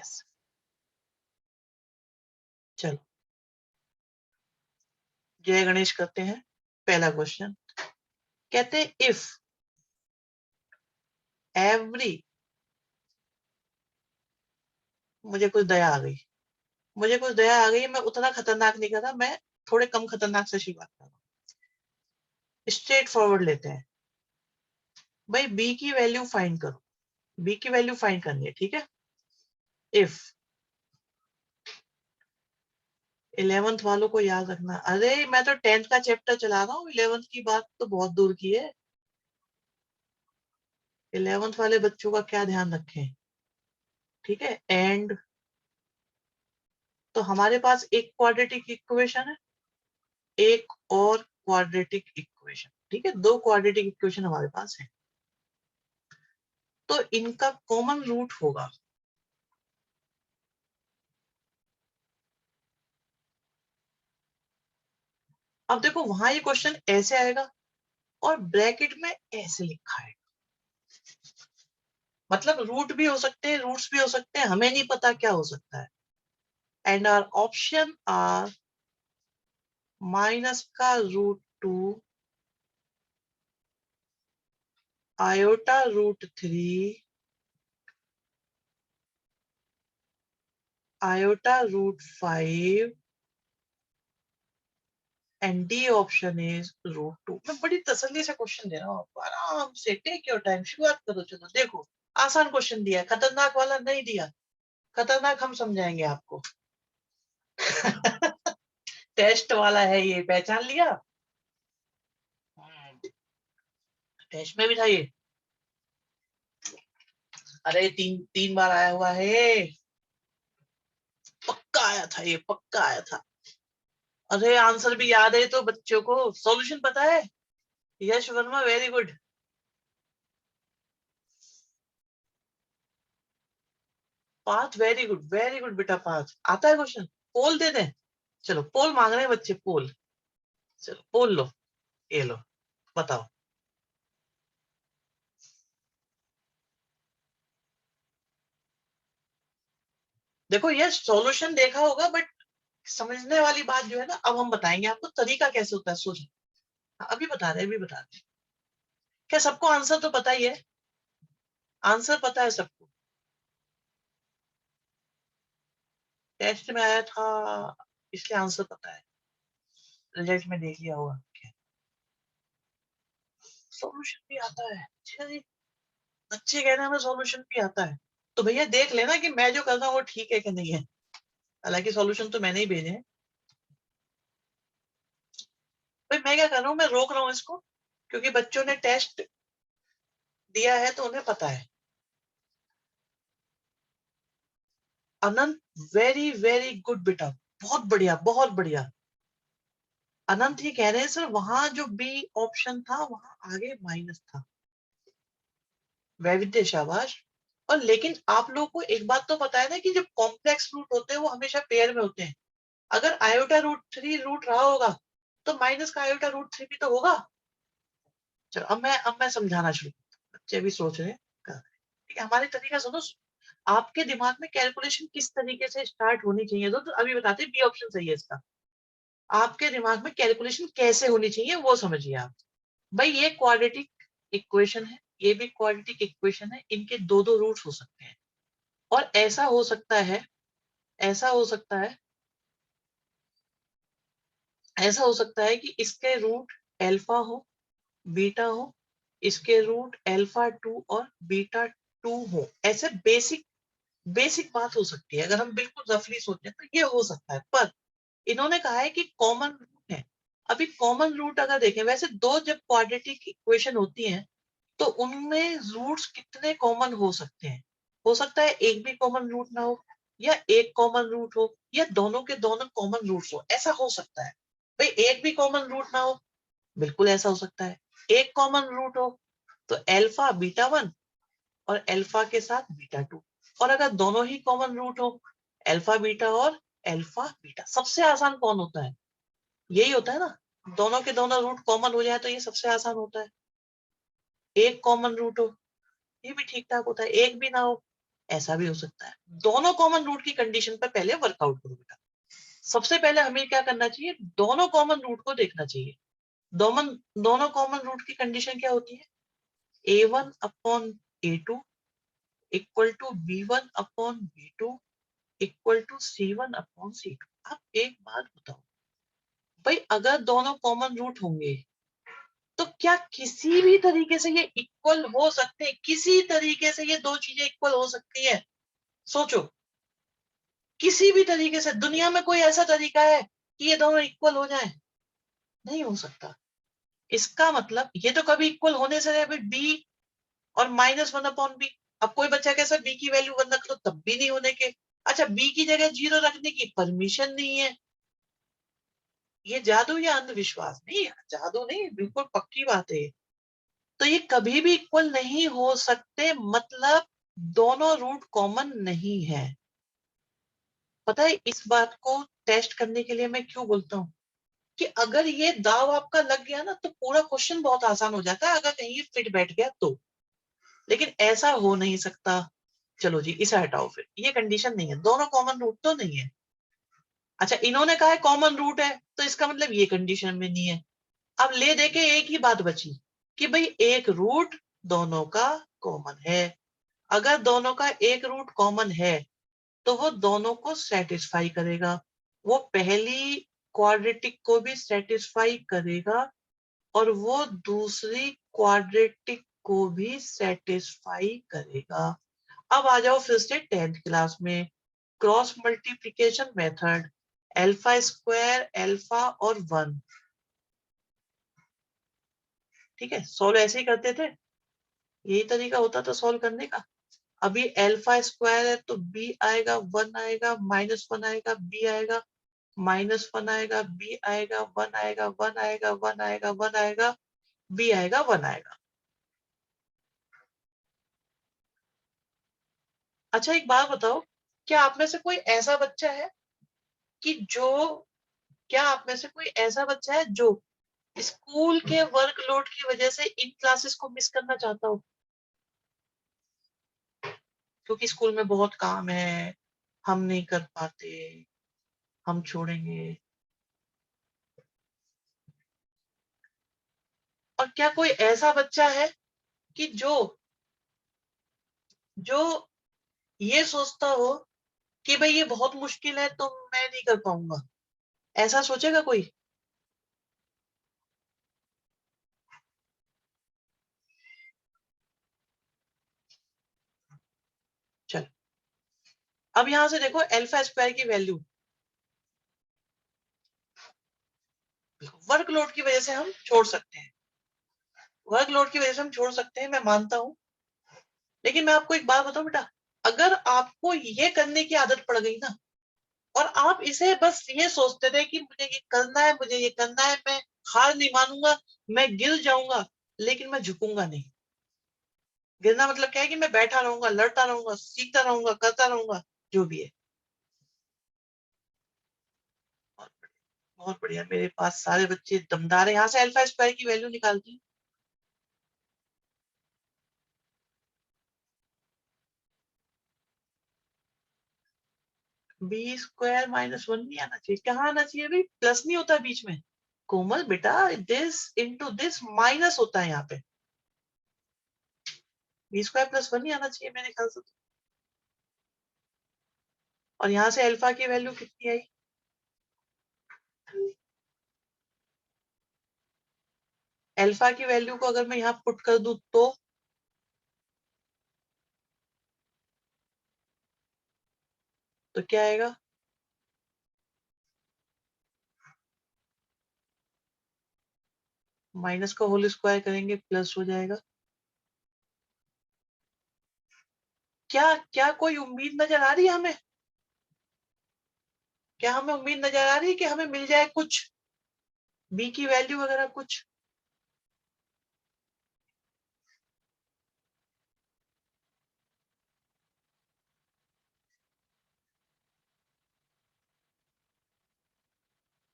Yes चलो जय गणेश करते हैं। पहला क्वेश्चन कहते हैं इफ एवरी, मुझे कुछ दया आ गई, मुझे कुछ दया आ गई, मैं उतना खतरनाक नहीं कर रहा, मैं थोड़े कम खतरनाक से शुरुआत कर रहा हूँ। स्ट्रेट फॉरवर्ड लेते हैं भाई, बी की वैल्यू फाइंड करो, बी की वैल्यू फाइंड करनी है, ठीक है। इफ 11th वालों को याद रखना, अरे मैं तो 10th का चैप्टर चला रहा हूँ, 11th की बात तो बहुत दूर की है। 11th वाले बच्चों का क्या ध्यान रखें, ठीक है। एंड तो हमारे पास एक क्वाड्रेटिक इक्वेशन है, एक और क्वाड्रेटिक इक्वेशन, ठीक है, दो क्वाड्रेटिक इक्वेशन हमारे पास है, तो इनका कॉमन रूट होगा अब देखो वहां ये क्वेश्चन ऐसे आएगा और ब्रैकेट में ऐसे लिखा है, मतलब रूट भी हो सकते हैं, रूट्स भी हो सकते हैं, हमें नहीं पता क्या हो सकता है। And our option are minus का root 2, iota root 3, iota root 5 and D option is root 2। मैं बड़ी तसल्ली से क्वेश्चन दे रहा हूँ आपको, आराम से टेक योर टाइम, शुरुआत करो। चलो देखो आसान क्वेश्चन दिया है, खतरनाक वाला नहीं दिया, खतरनाक हम समझाएंगे आपको। टेस्ट वाला है ये, पहचान लिया, टेस्ट में भी था ये, अरे तीन तीन बार आया हुआ है, पक्का आया था ये, पक्का आया था। अरे आंसर भी याद है तो बच्चों को, सॉल्यूशन पता है। Yash Verma very good, Parth very good बेटा, पाथ आता है क्वेश्चन। पोल दे दें, चलो पोल मांग रहे हैं बच्चे, पोल, चलो पोल लो, ये लो, बताओ। देखो ये सॉल्यूशन देखा होगा बट समझने वाली बात जो है ना, अब हम बताएंगे आपको तरीका कैसे होता है, सोच। अभी बता रहे, अभी बता रहे। क्या सबको आंसर तो पता ही है, आंसर पता है सबको, टेस्ट में आया था इसलिए आंसर पता है, रिजल्ट में देख लिया होगा। सॉल्यूशन भी आता है, अच्छा जी, बच्चे कह रहे हैं हमें सॉल्यूशन भी आता है, तो भैया देख लेना कि मैं जो कर रहा हूँ वो ठीक है कि नहीं है, हालांकि सॉल्यूशन तो मैंने ही भेजे हैं। भाई मैं क्या कर रहा हूँ, मैं रोक रहा हूँ इसको, क्योंकि बच्चों ने टेस्ट दिया है तो उन्हें पता है। अनंत वेरी गुड बेटा, बहुत बढ़िया बहुत बढ़िया। अनंत ही कह रहे हैं सर वहां जो बी ऑप्शन था वहां आगे माइनस था, वैविध्य, शाबाश। और लेकिन आप लोगों को एक बात तो पता है ना कि जो कॉम्प्लेक्स रूट होते हैं वो हमेशा पेयर में होते हैं, अगर आयोटा रूट 3 रूट रहा होगा तो माइनस का आयोटा रूट 3 भी तो होगा। चलो अब मैं समझाना शुरू, बच्चे भी सोच रहे हैं, कर रहे हैं। ठीक है, हमारे तरीका सुनो, आपके दिमाग में कैलकुलेशन किस तरीके से स्टार्ट होनी चाहिए, तो अभी बताते हैं, बी ऑप्शन सही है इसका। आपके दिमाग में कैलकुलेशन कैसे होनी चाहिए वो समझिए आप। भाई ये क्वाड्रेटिक इक्वेशन है, ये भी क्वाड्रेटिक इक्वेशन है, इनके दो दो रूट्स हो सकते हैं, और ऐसा हो सकता है, ऐसा हो सकता है, ऐसा हो सकता है कि इसके रूट अल्फा हो, बीटा हो, इसके रूट अल्फा 2 और बीटा 2 हो, ऐसे बेसिक बेसिक बात हो सकती है, अगर हम बिल्कुल रफली सोचें तो ये हो सकता है। पर इन्होंने कहा है कि कॉमन रूट है। अभी कॉमन रूट अगर देखें, वैसे दो जब क्वाड्रेटिक इक्वेशन होती हैं तो उनमें रूट्स कितने कॉमन हो सकते हैं, हो सकता है एक भी कॉमन रूट ना हो, या एक कॉमन रूट हो, या दोनों के दोनों कॉमन रूट्स हो, ऐसा हो सकता है। भाई एक भी कॉमन रूट ना हो, बिल्कुल ऐसा हो सकता है। एक कॉमन रूट हो तो अल्फा बीटा 1 और अल्फा के साथ बीटा 2, और अगर दोनों ही कॉमन रूट हो, अल्फा बीटा और अल्फा बीटा। सबसे आसान कौन होता है, यही होता है ना, दोनों के दोनों रूट कॉमन हो जाए तो ये सबसे आसान होता है। एक कॉमन रूट हो, ये भी ठीक ठाक होता है, एक भी ना हो ऐसा भी हो सकता है। दोनों कॉमन रूट की कंडीशन पर पहले वर्कआउट करो बेटा। सबसे पहले हमें क्या करना चाहिए, दोनों कॉमन रूट को देखना चाहिए। दोनों कॉमन रूट की कंडीशन क्या होती है, a1 upon a2 equal to b1 upon b2 equal to c1 upon c2। अब एक बात बताओ भाई, अगर दोनों कॉमन रूट होंगे तो क्या किसी भी तरीके से ये इक्वल हो सकते हैं? किसी तरीके से ये दो चीजें इक्वल हो सकती है? सोचो, किसी भी तरीके से दुनिया में कोई ऐसा तरीका है कि ये दोनों इक्वल हो जाए? नहीं हो सकता। इसका मतलब ये तो कभी इक्वल होने से रहे बी और -1 अपॉन बी। अब कोई बच्चा कैसा बी की वैल्यू 1 रख लो तब भी नहीं होने के। अच्छा, बी की जगह 0 रखने की परमिशन नहीं है। ये जादू या अंधविश्वास? नहीं, जादू नहीं, बिल्कुल पक्की बात है। तो ये कभी भी इक्वल नहीं हो सकते, मतलब दोनों रूट कॉमन नहीं है। पता है इस बात को टेस्ट करने के लिए मैं क्यों बोलता हूं कि अगर ये दाव आपका लग गया ना तो पूरा क्वेश्चन बहुत आसान हो जाता है, अगर कहीं ये फिट बैठ गया तो। लेकिन ऐसा हो नहीं सकता। चलो जी, इसे हटाओ, फिर ये कंडीशन नहीं है, दोनों कॉमन रूट तो नहीं है। अच्छा, इन्होंने कहा है कॉमन रूट है, तो इसका मतलब ये कंडीशन में नहीं है। अब ले दे के एक ही बात बची कि भाई एक रूट दोनों का कॉमन है। अगर दोनों का एक रूट कॉमन है तो वो दोनों को सेटिस्फाई करेगा। वो पहली क्वाड्रेटिक को भी सेटिस्फाई करेगा और वो दूसरी क्वाड्रेटिक को भी सेटिस्फाई करेगा। अब आ जाओ फिर से 10th क्लास में, cross multiplication method, alpha square, alpha और 1। ठीक है, सोल्व ऐसे ही करते थे, यही तरीका होता था सोल्व करने का। अभी अल्फा स्क्वायर है तो बी आएगा, 1 आएगा, -1 आएगा, बी आएगा, -1 आएगा, बी आएगा, 1 आएगा, 1 आएगा, 1 आएगा, 1 आएगा, बी आएगा, 1 आएगा। अच्छा, एक बात बताओ, क्या आप में से कोई ऐसा बच्चा है कि जो क्या आप में से कोई ऐसा बच्चा है जो स्कूल के वर्कलोड की वजह से इन क्लासेस को मिस करना चाहता हो, क्योंकि स्कूल में बहुत काम है, हम नहीं कर पाते, हम छोड़ेंगे? और क्या कोई ऐसा बच्चा है कि जो ये सोचता हो कि भाई ये बहुत मुश्किल है तो मैं नहीं कर पाऊंगा? ऐसा सोचेगा कोई? चल, अब यहां से देखो अल्फा स्क्वायर की वैल्यू वर्कलोड की वजह से हम छोड़ सकते हैं, वर्कलोड की वजह से हम छोड़ सकते हैं, मैं मानता हूं। लेकिन मैं आपको एक बात बताऊं बेटा, अगर आपको ये करने की आदत पड़ गई ना और आप इसे बस ये सोचते थे कि मुझे ये करना है, मुझे ये करना है, मैं हार नहीं मानूंगा, मैं गिर जाऊंगा लेकिन मैं झुकूंगा नहीं। गिरना मतलब क्या है कि मैं बैठा रहूंगा, लड़ता रहूंगा, सीखता रहूंगा, करता रहूंगा, जो भी है। बहुत बढ़िया, बहुत बढ़िया, मेरे पास सारे बच्चे दमदार है। यहाँ से अल्फा स्क्वायर की वैल्यू निकालती हूँ। बी स्क्वायर -1 नहीं आना चाहिए, कहाँ आना चाहिए भाई? प्लस नहीं होता बीच में कोमल बेटा, दिस इंटू दिस माइनस होता है यहाँ पे। बी स्क्वायर +1 नहीं आना चाहिए मेरे ख्याल से। और यहाँ से अल्फा की वैल्यू कितनी आई? अल्फा की वैल्यू को अगर मैं यहाँ पुट कर दूं तो क्या आएगा? माइनस का होल स्क्वायर करेंगे प्लस हो जाएगा। क्या क्या कोई उम्मीद नजर आ रही है हमें? क्या हमें उम्मीद नजर आ रही है कि हमें मिल जाए कुछ बी की वैल्यू वगैरह कुछ?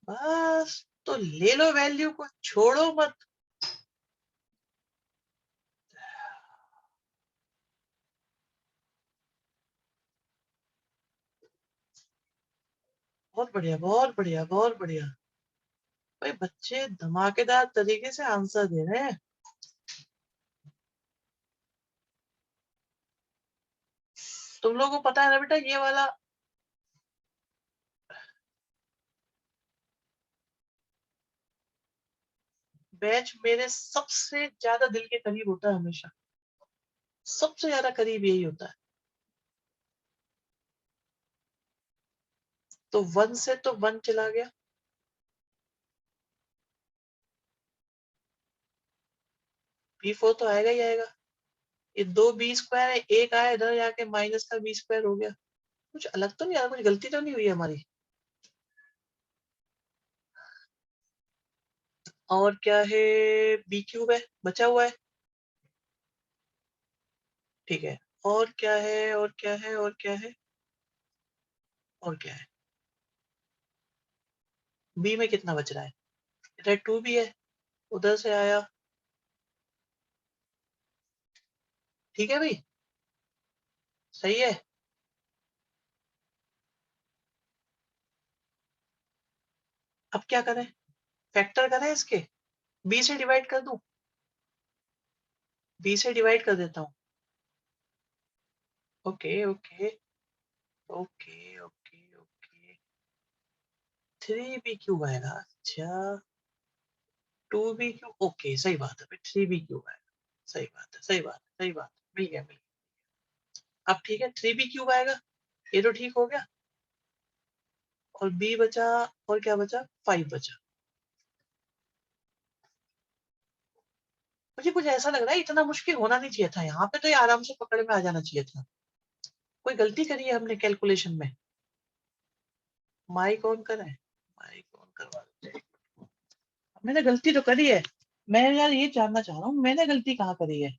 बस, तो ले लो वैल्यू को, छोड़ो मत। बहुत बढ़िया, बहुत बढ़िया, बहुत बढ़िया। भाई बच्चे धमाकेदार तरीके से आंसर दे रहे हैं। तुम लोगों को पता है ना बेटा, ये वाला बैच मेरे सबसे ज्यादा दिल के करीब होता है हमेशा, सबसे ज्यादा करीब यही होता है। तो 1 से तो 1 चला गया, B4 तो आएगा ही आएगा। ये 2B² है, एक आया इधर जाके माइनस का B² हो गया। कुछ अलग तो नहीं आ रहा, कुछ गलती तो नहीं हुई हमारी। और क्या है, B³ है, बचा हुआ है। ठीक है, और क्या है, और क्या है, और क्या है, और क्या है, B में कितना बच रहा है, इधर 2B है, उधर से आया। ठीक है भाई, सही है। अब क्या करें, फैक्टर करें इसके, B से डिवाइड कर दूं, B से डिवाइड कर देता हूँ। Okay okay okay okay okay, 3B³ आएगा, अच्छा 2B³, ओके सही बात है, 3B³ आएगा, सही बात है, सही बात है, सही बात है, मिल गया मिल गया। अब ठीक है, 3B³ आएगा, ये तो ठीक हो गया। और B बचा, और क्या बचा, 5 बचा। मुझे कुछ ऐसा लग रहा है इतना मुश्किल होना नहीं चाहिए था, यहाँ पे तो ये आराम से पकड़ में आ जाना चाहिए था। कोई गलती करी है हमने कैलकुलेशन में। माइक ऑन करें, माइक ऑन करवा देते हैं। मैंने गलती तो करी है, मैं यार ये जानना चाह रहा हूँ मैंने गलती कहाँ करी है।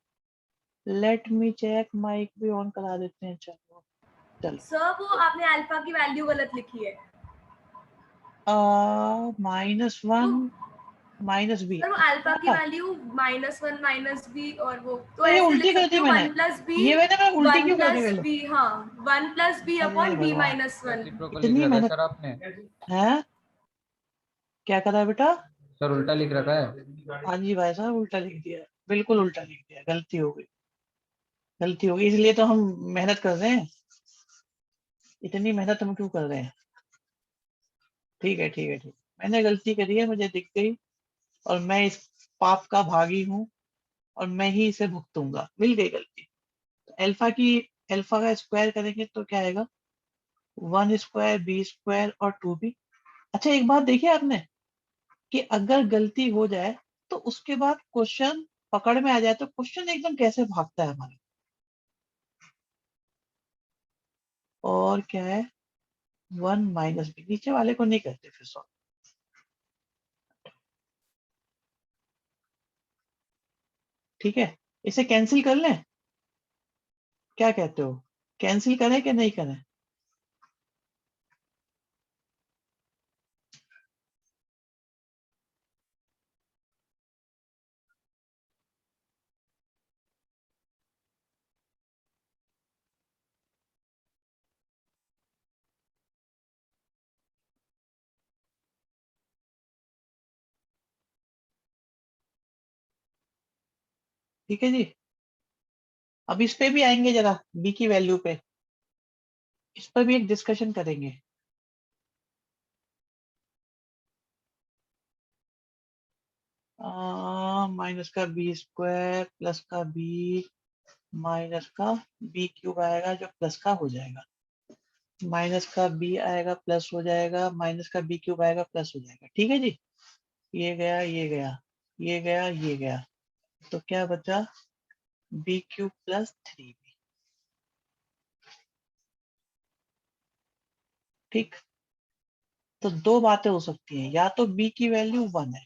लेट मी चेक, माइक भी ऑन करा देते हैं, चलो चलो। सर वो आपने अल्फा की वैल्यू गलत लिखी है। -1 -B। सर वो अल्फा की क्या, वैल्यू -1 -B और वो तो ये ऐसे उल्टी लिख कर सकते दी हो मैंने, 1 + B, ये मैंने उल्टी 1 क्यों कर दी + पहले। B, हाँ 1 + B अरे अपॉन B भगवान, -1। रेसिप्रोकल लिख इतनी रखा है मेहनत सर आपने। है, क्या करा है बेटा। सर उल्टा लिख रखा है। हाँ जी भाई साहब, उल्टा लिख दिया, बिल्कुल उल्टा लिख दिया, गलती हो गई, गलती हो गई, इसलिए तो हम मेहनत कर रहे हैं, इतनी मेहनत हम क्यों कर रहे हैं। ठीक है ठीक है ठीक, मैंने गलती करी है, मुझे दिख गई, और मैं इस पाप का भागी हूँ, और मैं ही इसे भुगतूंगा, मिल गई गलती। तो अल्फा का स्क्वायर करेंगे तो क्या आएगा, 1² B² और 2B। अच्छा एक बात देखिए आपने, कि अगर गलती हो जाए तो उसके बाद क्वेश्चन पकड़ में आ जाए तो क्वेश्चन एकदम कैसे भागता है हमारा। और क्या है, 1 -B, नीचे वाले को नहीं करते फिर सॉल्व। ठीक है, इसे कैंसिल कर लें, क्या कहते हो, कैंसिल करें कि नहीं करें। ठीक है जी, अब इस पे भी आएंगे जरा, बी की वैल्यू पे, इस पर भी एक डिस्कशन करेंगे। माइनस का B² प्लस का B माइनस का B³ आएगा जो प्लस का हो जाएगा, माइनस का B आएगा प्लस हो जाएगा, माइनस का B³ आएगा प्लस हो जाएगा। ठीक है जी, ये गया ये गया, ये गया ये गया, तो क्या बचा, B³ + 3B। ठीक, तो दो बातें हो सकती हैं, या तो B की वैल्यू 1 है,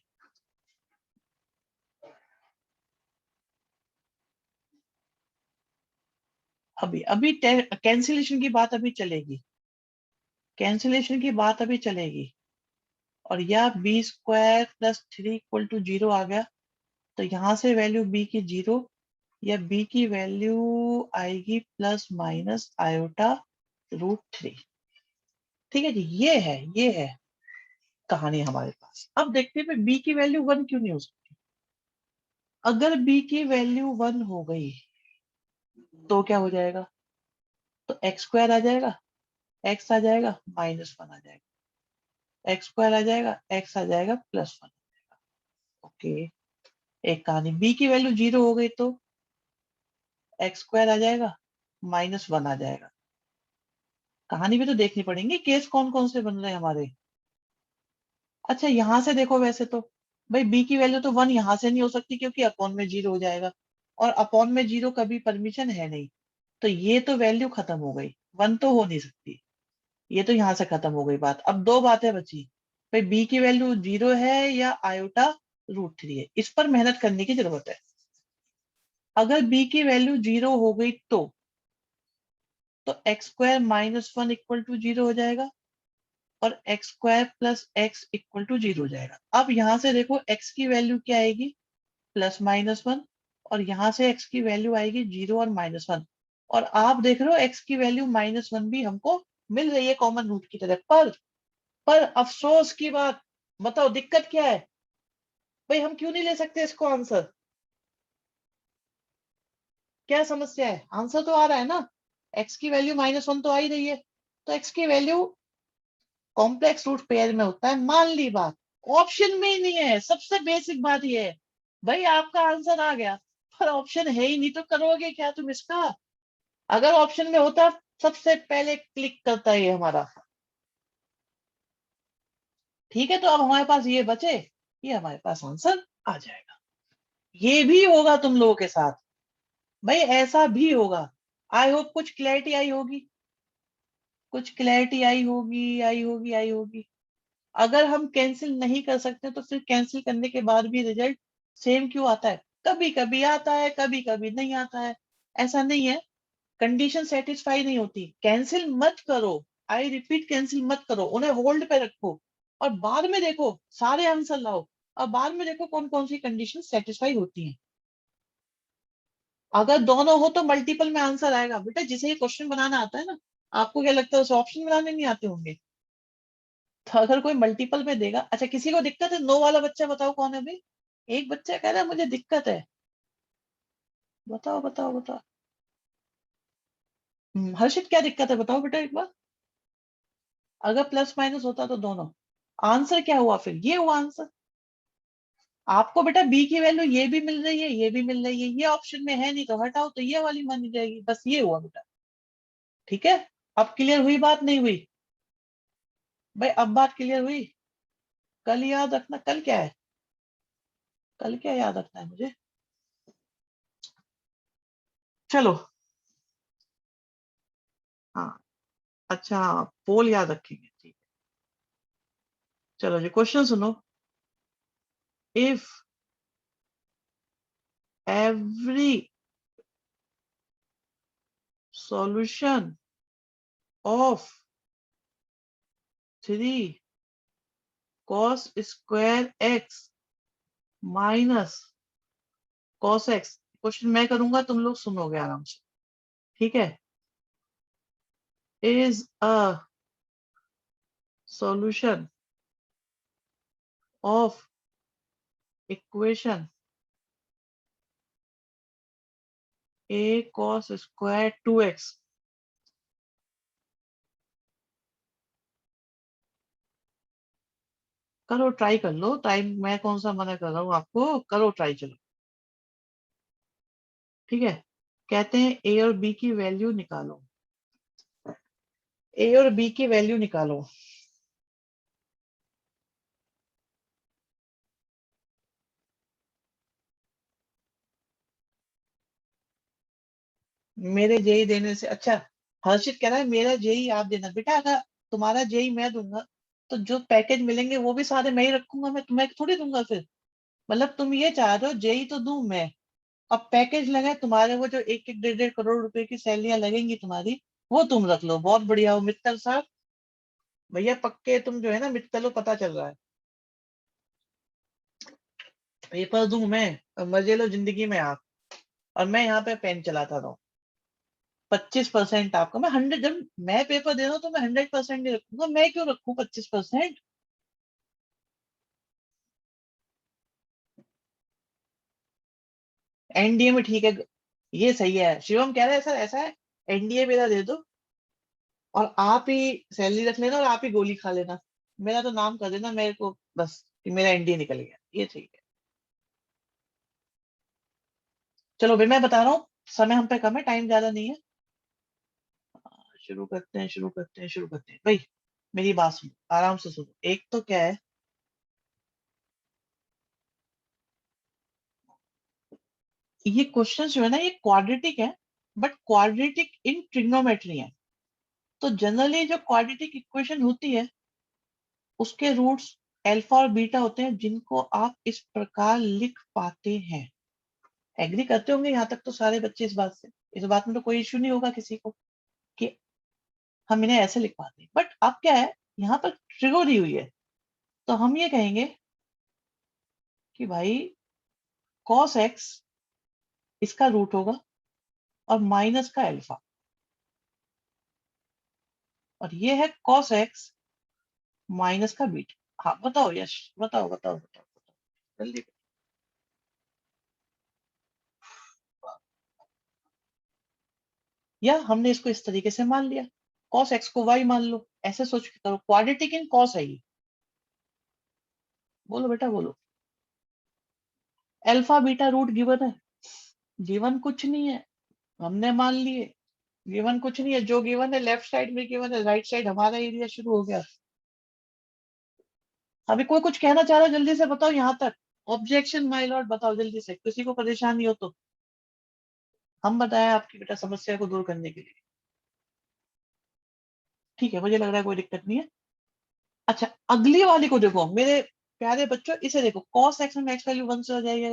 अभी अभी कैंसिलेशन की बात अभी चलेगी, कैंसिलेशन की बात अभी चलेगी, और या B² + 3 = 0 आ गया, तो यहाँ से वैल्यू B की 0, या B की वैल्यू आएगी ±i√3। ठीक है जी, ये है कहानी हमारे पास। अब देखते हैं बी की वैल्यू 1 क्यों नहीं हो सकती। अगर बी की वैल्यू 1 हो गई तो क्या हो जाएगा, तो एक्स स्क्वायर आ जाएगा, एक्स आ जाएगा, -1 आ जाएगा, एक्स स्क्वायर आ जाएगा, एक्स आ जाएगा, +1 आ जाएगा। ओके, एक कहानी। बी की वैल्यू 0 हो गई तो एक्स स्क्वायर आ जाएगा, -1 आ जाएगा। कहानी भी तो देखनी पड़ेंगे, केस कौन कौन से बन रहे हैं हमारे। अच्छा यहां से देखो, वैसे तो भाई बी की वैल्यू तो 1 यहां से नहीं हो सकती क्योंकि अपॉन में 0 हो जाएगा, और अपॉन में 0 कभी परमिशन है नहीं, तो ये तो वैल्यू खत्म हो गई, 1 तो हो नहीं सकती। ये तो यहां से खत्म हो गई बात। अब दो बातें बची, भाई बी की वैल्यू 0 है या आयोटा √3 है, इस पर मेहनत करने की जरूरत है। अगर बी की वैल्यू 0 हो गई तो एक्स स्क्वायर -1 इक्वल टू 0 हो जाएगा, और X square plus X equal to 0 हो जाएगा। अब यहां से देखो एक्स की वैल्यू क्या आएगी, +-1, और यहां से एक्स की वैल्यू आएगी 0 और -1, और आप देख रहे हो एक्स की वैल्यू -1 भी हमको मिल रही है कॉमन रूट की तरह। पर अफसोस की बात, बताओ दिक्कत क्या है भाई, हम क्यों नहीं ले सकते इसको आंसर, क्या समस्या है। आंसर तो आ रहा है ना, एक्स की वैल्यू -1 तो आ ही रही है, तो एक्स की वैल्यू कॉम्प्लेक्स रूट पेयर में होता है, मान ली बात। ऑप्शन में ही नहीं है, सबसे बेसिक बात ये है भाई, आपका आंसर आ गया पर ऑप्शन है ही नहीं, तो करोगे क्या तुम इसका। अगर ऑप्शन में होता सबसे पहले क्लिक करता है ये हमारा। ठीक है, तो अब हमारे पास ये बचे, ये हमारे पास आंसर आ जाएगा। ये भी होगा तुम लोगों के साथ भाई, ऐसा भी होगा। आई होप कुछ क्लैरिटी आई होगी, कुछ क्लैरिटी आई होगी। अगर हम कैंसिल नहीं कर सकते तो फिर कैंसिल करने के बाद भी रिजल्ट सेम क्यों आता है। कभी कभी आता है, कभी कभी नहीं आता है, ऐसा नहीं है। कंडीशन सेटिस्फाई नहीं होती, कैंसिल मत करो। आई रिपीट, कैंसिल मत करो, उन्हें होल्ड पे रखो, और बाद में देखो, सारे आंसर लाओ, और बाद में देखो कौन कौन सी कंडीशन सेटिस्फाई होती हैं। अगर दोनों हो तो मल्टीपल में आंसर आएगा। बेटा जिसे ये क्वेश्चन बनाना आता है ना, आपको क्या लगता है उसे ऑप्शन बनाने नहीं आते होंगे। तो अगर कोई मल्टीपल में देगा, अच्छा किसी को दिक्कत है, नो वाला बच्चा बताओ कौन है भाई। एक बच्चा कह रहा है मुझे दिक्कत है, बताओ बताओ बताओ। हर्षित क्या दिक्कत है बताओ बेटा एक बार। अगर प्लस माइनस होता तो दोनों, आंसर क्या हुआ फिर, ये हुआ आंसर। आपको बेटा बी की वैल्यू ये भी मिल रही है, ये भी मिल रही है, ये ऑप्शन में है नहीं तो हटाओ तो ये वाली मानी जाएगी, बस ये हुआ बेटा। ठीक है, अब क्लियर हुई बात नहीं हुई भाई, अब बात क्लियर हुई। कल याद रखना, कल क्या है, कल क्या याद रखना है मुझे, चलो। हाँ, अच्छा पोल याद रखेंगे, ठीक। चलो जी क्वेश्चन सुनो। If every solution of 3 cos square x minus cos x, question मैं करूंगा तुम लोग सुनोगे आराम से, ठीक है, is a solution of equation a cos square 2x। करो ट्राई कर लो, टाइम मैं कौन सा मना कर रहा हूँ आपको, करो ट्राई चलो। ठीक है, कहते हैं ए और बी की वैल्यू निकालो, ए और बी की वैल्यू निकालो। मेरे जेई देने से अच्छा, हर्षित कह रहा है मेरा जेई आप देना। बेटा अगर तुम्हारा जेई मैं दूंगा तो जो पैकेज मिलेंगे वो भी सारे मैं ही रखूंगा, मैं तुम्हें थोड़ी दूंगा फिर। मतलब तुम ये चाह रहे हो जेई तो दूं मैं, अब पैकेज लगे तुम्हारे, वो जो 1-1 1.5 करोड़ रुपए की सैलरियां लगेंगी तुम्हारी, वो तुम रख लो, बहुत बढ़िया हो मित्तल साहब। भैया पक्के तुम जो है ना मित्तल हो, पता चल रहा है। पेपर दूं मैं और मजे लो जिंदगी में आप, और मैं यहाँ पे पेन चलाता रहूं। 25% आपका। मैं 100, जब मैं पेपर दे रहा हूँ तो मैं 100% नहीं रखूंगा। मैं क्यों रखूं 25%? एनडीए में ठीक है, ये सही है। शिवम कह रहे हैं सर ऐसा है, एनडीए मेरा दे दो और आप ही सैलरी रख लेना और आप ही गोली खा लेना, मेरा तो नाम कर देना मेरे को बस कि मेरा एनडीए निकल गया, ये ठीक है। चलो भाई मैं बता रहा हूँ, समय हम पे कम है, टाइम ज्यादा नहीं है। शुरू करते हैं, शुरू करते हैं, शुरू करते हैं भाई। मेरी बात सुनो, आराम से सुनो। एक तो क्या है, ये क्वेश्चन जो है ना ये क्वाड्रेटिक है, बट क्वाड्रेटिक इन ट्रिग्नोमेट्री है। तो जनरली जो क्वाड्रेटिक इक्वेशन होती है उसके रूट्स अल्फा और बीटा होते हैं, जिनको आप इस प्रकार लिख पाते हैं। एग्री करते होंगे यहाँ तक तो सारे बच्चे इस बात से, इस बात में तो कोई इश्यू नहीं होगा किसी को कि हम इन्हें ऐसे लिख पाते हैं। बट अब क्या है, यहाँ पर ट्रिगर दी हुई है, तो हम ये कहेंगे कि भाई cos x इसका रूट होगा और माइनस का अल्फा, और ये है cos x माइनस का बीटा। हाँ बताओ यश, बताओ बताओ बताओ बताओ जल्दी। या हमने इसको इस तरीके से मान लिया, cos x को y मान लो, ऐसे सोच के करो। क्वाड्रेटिक इन cos है ये। बोलो बेटा बोलो। अल्फा बीटा रूट गिवन है? गिवन कुछ नहीं है, हमने मान लिए। गिवन कुछ नहीं है, जो गिवन है लेफ्ट साइड में गिवन है, राइट साइड हमारा एरिया शुरू हो गया। अभी कोई कुछ कहना चाह रहा है जल्दी से बताओ यहाँ तक। ऑब्जेक्शन माय लॉर्ड, बताओ जल्दी से, किसी को परेशानी हो तो हम बताएं आपकी बेटा समस्या को दूर करने के लिए। ठीक है, मुझे लग रहा है कोई दिक्कत नहीं है। अच्छा अगली वाली को देखो मेरे प्यारे बच्चों, इसे देखो। cos x में x वैल्यू 1 से हो जाएगा।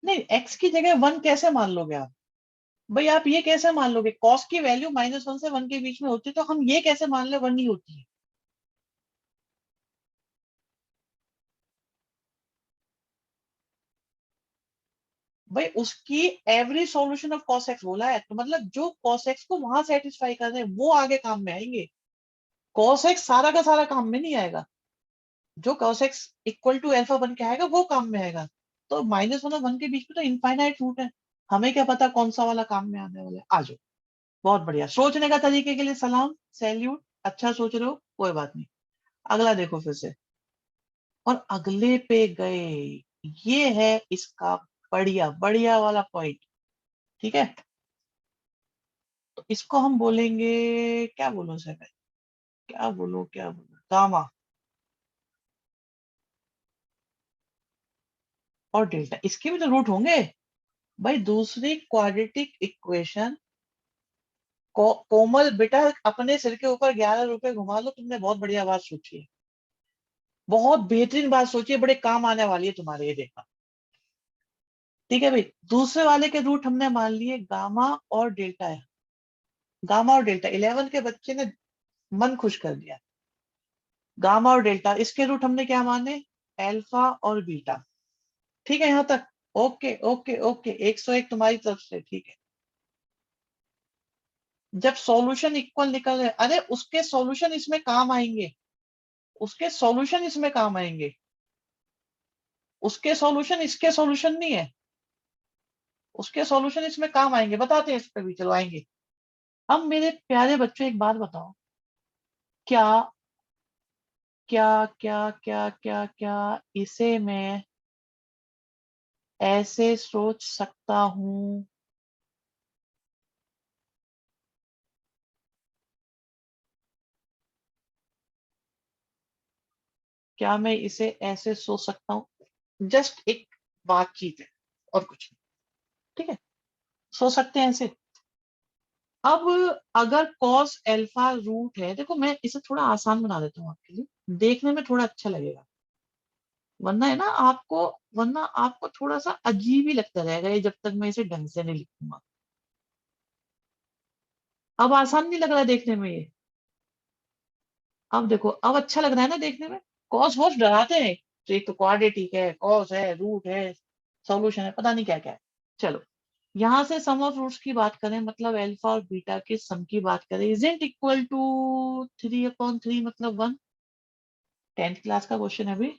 नहीं, x की जगह 1 कैसे मान लोगे आप? भाई आप ये कैसे मान लोगे? cos की वैल्यू -1 से 1 के बीच में होती है, तो हम ये कैसे मान ले 1 ही होती है? भाई उसकी average solution of cos x बोला है, तो मतलब जो cos x को वहां सेटिस्फाई कर रहे हैं वो आगे काम में आएंगे। cos x सारा का सारा काम में नहीं आएगा, जो cos x equal to alpha बन के आएगा वो काम में आएगा। तो -1 और 1 के बीच में तो इनफाइनाइट रूट है, हमें क्या पता कौन सा वाला काम में आने वाला है। आ जाओ, बहुत बढ़िया सोचने का तरीके के लिए सलाम, सैल्यूट, अच्छा सोच रहे हो, कोई बात नहीं। अगला देखो फिर से, और अगले पे गए। ये है इसका बढ़िया बढ़िया वाला पॉइंट। ठीक है, तो इसको हम बोलेंगे, क्या बोलो सर, क्या बोलो क्या बोलो, गामा और डेल्टा, इसके भी तो रूट होंगे। भाई दूसरी क्वाड्रेटिक इक्वेशन कोमल बेटा, अपने सिर के ऊपर 11 रुपए घुमा लो, तुमने बहुत बढ़िया बात सोची है, बहुत बेहतरीन बात सोची है, बड़े काम आने वाली है तुम्हारे, ये देखा। ठीक है भाई, दूसरे वाले के रूट हमने मान लिए गामा और डेल्टा है। गामा और डेल्टा 11 के बच्चे ने मन खुश कर दिया। गामा और डेल्टा, इसके रूट हमने क्या माने? अल्फा और बीटा। ठीक है यहाँ तक? ओके ओके ओके, 101 तुम्हारी तरफ से, ठीक है। जब सॉल्यूशन इक्वल निकल रहे, अरे उसके सॉल्यूशन इसमें काम आएंगे, उसके सॉल्यूशन इसमें काम आएंगे, उसके सॉल्यूशन इसके सॉल्यूशन नहीं है, उसके सॉल्यूशन इसमें काम आएंगे, बताते हैं इस पे भी, चलो आएंगे। अब मेरे प्यारे बच्चों एक बात बताओ, क्या क्या क्या क्या क्या क्या इसे मैं ऐसे सोच सकता हूं? क्या मैं इसे ऐसे सोच सकता हूँ? जस्ट एक बातचीत है और कुछ नहीं। ठीक है, सोच सकते हैं ऐसे। अब अगर cos अल्फा रूट है, देखो मैं इसे थोड़ा आसान बना देता हूँ आपके लिए, देखने में थोड़ा अच्छा लगेगा, वरना है ना आपको, वरना आपको थोड़ा सा अजीब ही लगता रहेगा ये जब तक मैं इसे ढंग से नहीं लिखूंगा। अब आसान नहीं लग रहा है देखने में ये? अब देखो, अब अच्छा लग रहा है ना देखने में? कॉस वॉस डराते हैं, तो एक तो क्वाड्रेटिक है, कॉस है, रूट है, सॉल्यूशन है, पता नहीं क्या क्या है। चलो यहां से सम ऑफ रूट्स की बात करें मतलब अल्फा और बीटा के सम की बात करें, इजंट इक्वल टू 3/3 मतलब 1। 10th क्लास का क्वेश्चन है अभी।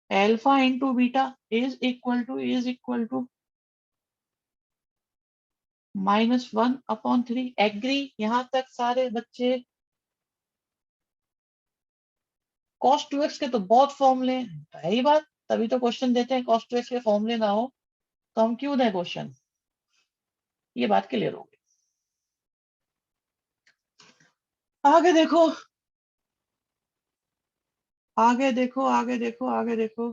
Alpha into beta is equal to -1/3। Agree यहां तक सारे बच्चे? cos 2x के तो बहुत फॉर्मूले हैं, तो है ही बात, तभी तो क्वेश्चन देते हैं। cos 2x के फॉर्मूले ना हो तो हम क्यों दें क्वेश्चन? ये बात क्लियर हो गई। आगे देखो, आगे देखो, आगे देखो, आगे देखो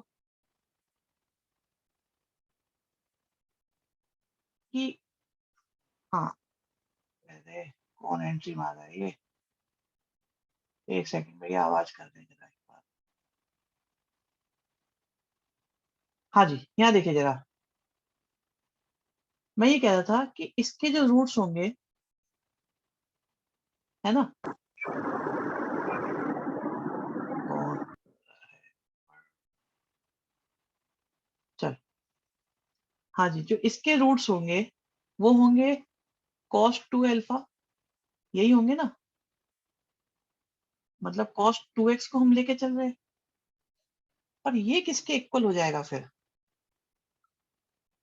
कि हाँ, अरे कौन एंट्री मार रहा है ये? एक सेकंड भैया, आवाज कर दें जरा एक बार। हाँ जी, यहाँ देखिए जरा, मैं ये कह रहा था कि इसके जो रूट्स होंगे, है ना, कौन, चल, हाँ जी, जो इसके रूट्स होंगे वो होंगे cos 2 अल्फा, यही होंगे ना, मतलब cos 2x को हम लेके चल रहे हैं। और ये किसके इक्वल हो जाएगा फिर?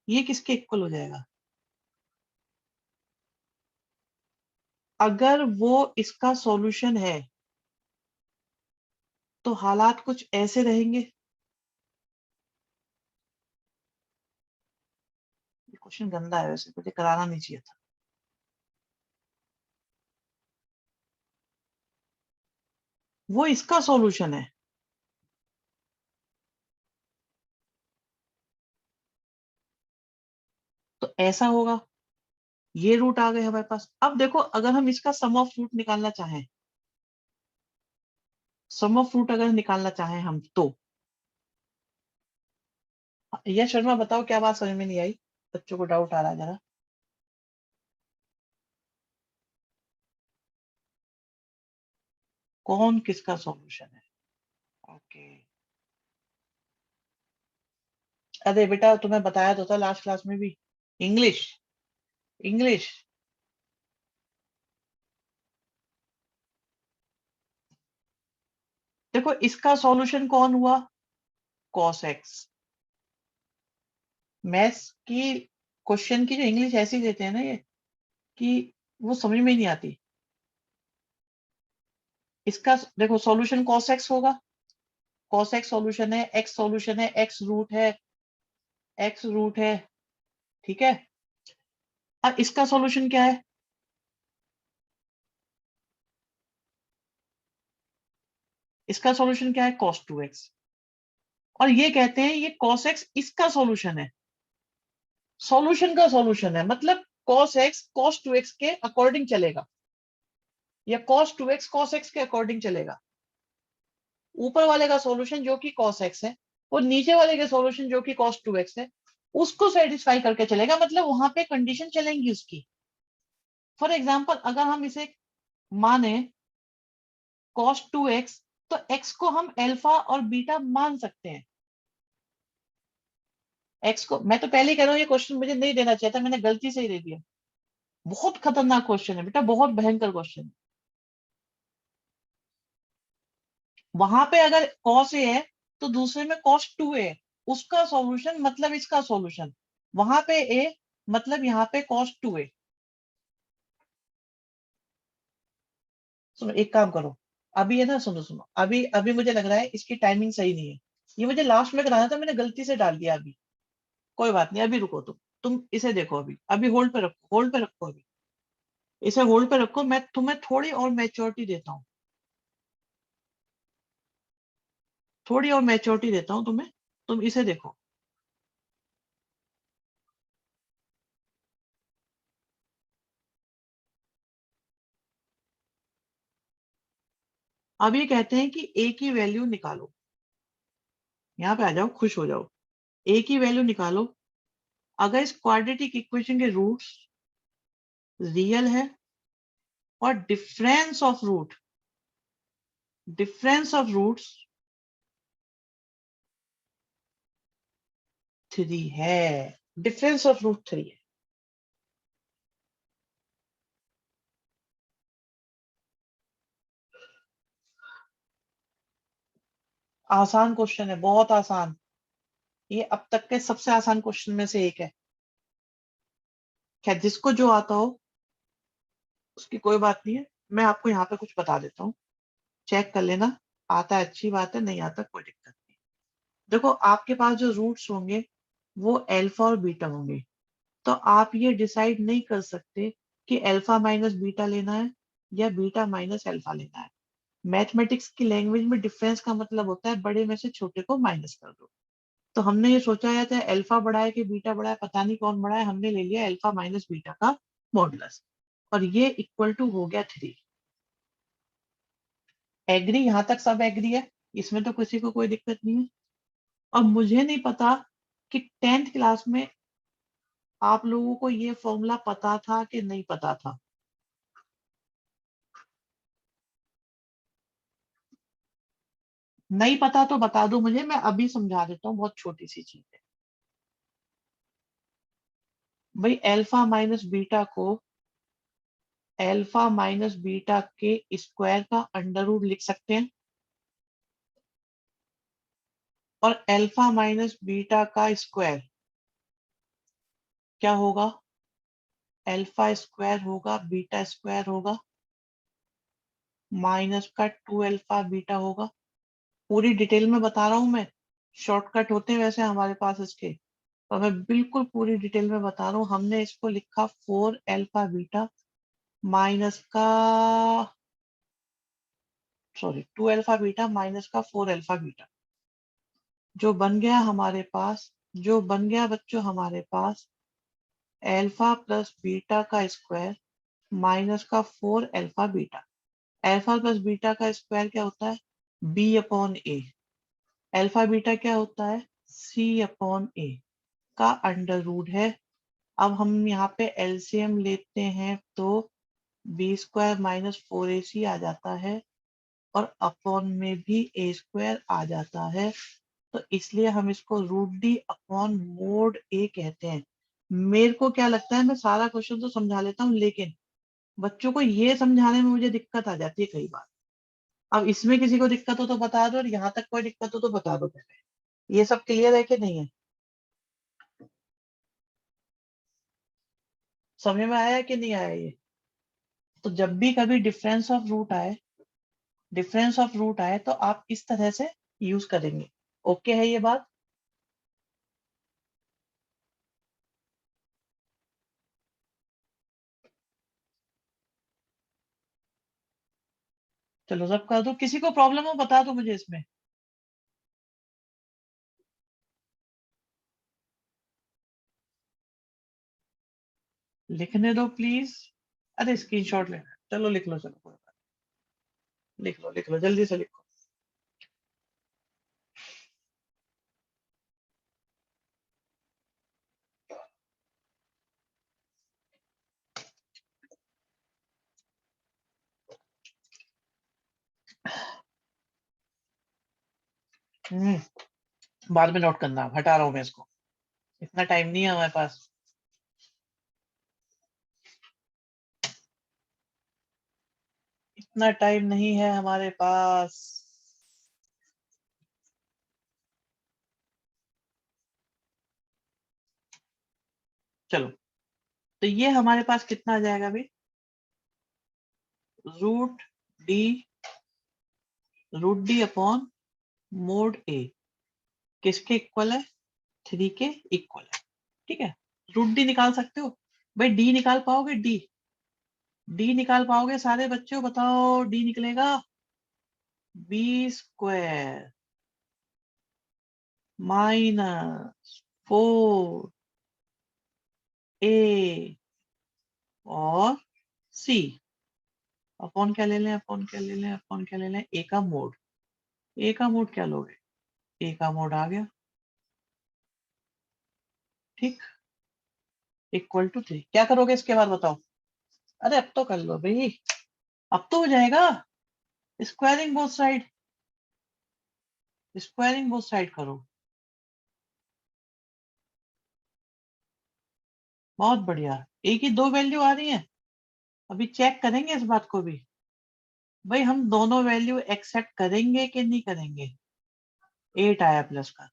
ये किसके इक्वल हो जाएगा? अगर वो इसका सॉल्यूशन है तो हालात कुछ ऐसे रहेंगे। ये क्वेश्चन गंदा है, वैसे मुझे कराना नहीं चाहिए था। वो इसका सॉल्यूशन है तो ऐसा होगा। ये रूट आ गए हमारे पास। अब देखो, अगर हम इसका सम ऑफ रूट निकालना चाहें, सम ऑफ रूट अगर निकालना चाहें हम तो, यह शर्मा बताओ क्या बात समझ में नहीं आई? बच्चों को डाउट आ रहा है जरा। कौन किसका सॉल्यूशन है? ओके, अरे बेटा तुम्हें बताया तो था लास्ट क्लास में भी। English, English. देखो इसका सॉल्यूशन कौन हुआ? cos x। मैथ्स की क्वेश्चन की जो इंग्लिश ऐसी देते हैं ना ये, कि वो समझ में ही नहीं आती। इसका देखो सॉल्यूशन cos x होगा। cos x सॉल्यूशन है, x सॉल्यूशन है, x रूट है, x रूट है, ठीक है। और इसका सॉल्यूशन क्या है? इसका सॉल्यूशन क्या है? cos 2x। और ये कहते हैं ये cos x इसका सॉल्यूशन है। सॉल्यूशन का सॉल्यूशन है मतलब cos x cos 2x के अकॉर्डिंग चलेगा, या cos 2x cos x के अकॉर्डिंग चलेगा। ऊपर वाले का सॉल्यूशन जो कि cos x है, वो नीचे वाले के सॉल्यूशन जो कि cos 2x है, उसको सेटिस्फाई करके चलेगा, मतलब वहां पे कंडीशन चलेंगी उसकी। फॉर एग्जाम्पल अगर हम इसे माने cos 2x, तो x को हम अल्फा और बीटा मान सकते हैं। x को, मैं तो पहले ही कह रहा हूं ये क्वेश्चन मुझे नहीं देना चाहिए था, मैंने गलती से ही दे दिया। बहुत खतरनाक क्वेश्चन है बेटा, बहुत भयंकर क्वेश्चन है। वहां पे अगर cos a है तो दूसरे में cos 2a है, उसका सॉल्यूशन मतलब इसका सॉल्यूशन। वहां पे a मतलब यहाँ पे cos 2a। सुनो एक काम करो, अभी है ना, सुनो सुनो, अभी अभी मुझे लग रहा है इसकी टाइमिंग सही नहीं है। ये मुझे लास्ट में कराना था, मैंने गलती से डाल दिया अभी। कोई बात नहीं, अभी रुको, तुम इसे देखो, अभी अभी होल्ड पे रखो, होल्ड पे रखो, अभी इसे होल्ड पे रखो, मैं तुम्हें थोड़ी और मैच्योरिटी देता हूँ, थोड़ी और मैच्योरिटी देता हूँ तुम्हें। तुम इसे देखो, अब ये कहते हैं कि a की वैल्यू निकालो। यहाँ पे आ जाओ, खुश हो जाओ। a की वैल्यू निकालो। अगर इस क्वाड्रेटिक इक्वेशन के रूट्स रियल है और डिफरेंस ऑफ रूट्स 3 है, डिफरेंस ऑफ रूट 3 है। आसान क्वेश्चन है, बहुत आसान। ये अब तक के सबसे आसान क्वेश्चन में से एक है। क्या जिसको जो आता हो उसकी कोई बात नहीं है, मैं आपको यहाँ पे कुछ बता देता हूँ, चेक कर लेना। आता है अच्छी बात है, नहीं आता कोई दिक्कत नहीं। देखो आपके पास जो रूट्स होंगे वो अल्फा और बीटा होंगे, तो आप ये डिसाइड नहीं कर सकते कि अल्फा माइनस बीटा लेना है या बीटा माइनस अल्फा लेना है। मैथमेटिक्स की लैंग्वेज में डिफरेंस का मतलब होता है बड़े में से छोटे को माइनस कर दो। तो हमने ये सोचा है चाहे अल्फा बड़ा है कि बीटा बड़ा है, पता नहीं कौन बड़ा है, हमने ले लिया अल्फा माइनस बीटा का मॉडुलस, और ये इक्वल टू हो गया 3। एग्री? यहां तक सब एग्री है, इसमें तो किसी को कोई दिक्कत नहीं है। अब मुझे नहीं पता कि 10th क्लास में आप लोगों को ये फॉर्मूला पता था कि नहीं पता था। नहीं पता तो बता दो मुझे, मैं अभी समझा देता हूँ, बहुत छोटी सी चीज है। भाई अल्फा माइनस बीटा को अल्फा माइनस बीटा के स्क्वायर का अंडर रूट लिख सकते हैं, और अल्फा माइनस बीटा का स्क्वायर क्या होगा? अल्फा स्क्वायर होगा, बीटा स्क्वायर होगा, माइनस का 2 अल्फा बीटा होगा। पूरी डिटेल में बता रहा हूं मैं, शॉर्टकट होते हैं वैसे हमारे पास इसके, तो मैं बिल्कुल पूरी डिटेल में बता रहा हूँ। हमने इसको लिखा 4 अल्फा बीटा माइनस का, सॉरी 2 अल्फा बीटा माइनस का 4 अल्फा बीटा, जो बन गया हमारे पास, जो बन गया बच्चों हमारे पास अल्फा प्लस बीटा का स्क्वायर माइनस का 4 alpha beta. Alpha plus beta का स्क्वायर क्या होता है? बी अपॉन ए। अल्फा बीटा क्या होता है? सी अपॉन ए का अंडर रूट है। अब हम यहाँ पे एलसीएम लेते हैं तो बी स्क्वायर माइनस 4ac आ जाता है, और अपॉन में भी ए स्क्वायर आ जाता है, तो इसलिए हम इसको रूट डी अपॉन मोड ए कहते हैं। मेरे को क्या लगता है, मैं सारा क्वेश्चन तो समझा लेता हूँ, लेकिन बच्चों को ये समझाने में मुझे दिक्कत आ जाती है कई बार। अब इसमें किसी को दिक्कत हो तो बता दो, और यहाँ तक कोई दिक्कत हो तो बता दो पहले। ये सब क्लियर है कि नहीं है? समझ में आया कि नहीं आया ये? तो जब भी कभी डिफरेंस ऑफ रूट आए, डिफरेंस ऑफ रूट आए तो आप इस तरह से यूज करेंगे। ओके है ये बात? चलो सब कर दो, किसी को प्रॉब्लम हो बता दो मुझे इसमें। लिखने दो प्लीज। अरे स्क्रीनशॉट लेना है। चलो लिख लो, चलो कोई बात नहीं। लिख लो जल्दी से लिखो। बाद में नोट करना, हटा रहा हूँ मैं इसको, इतना टाइम नहीं है हमारे पास। इतना टाइम नहीं है हमारे पास। चलो, तो ये हमारे पास कितना आ जाएगा भाई? Root D, root D upon mod A किसके इक्वल है? 3 के इक्वल है। ठीक है, रूट डी निकाल सकते हो भाई? डी निकाल पाओगे? डी, डी निकाल पाओगे सारे बच्चों? बताओ डी निकलेगा बी स्क्वायर माइनस 4 ए और सी अपॉन क्या ले लें, अपॉन क्या ले लें, अपॉन क्या ले लें? ए का मोड। ए का मोड क्या लोगे? ए का मोड आ गया, ठीक, इक्वल टू 3। क्या करोगे इसके बाद बताओ? अरे अब तो कर लो भाई, अब तो हो जाएगा। Squaring both side, squaring both side करो। बहुत बढ़िया, एक ही दो वैल्यू आ रही है। अभी चेक करेंगे इस बात को भी, भाई हम दोनों वैल्यू एक्सेप्ट करेंगे कि नहीं करेंगे। 8 आया प्लस का,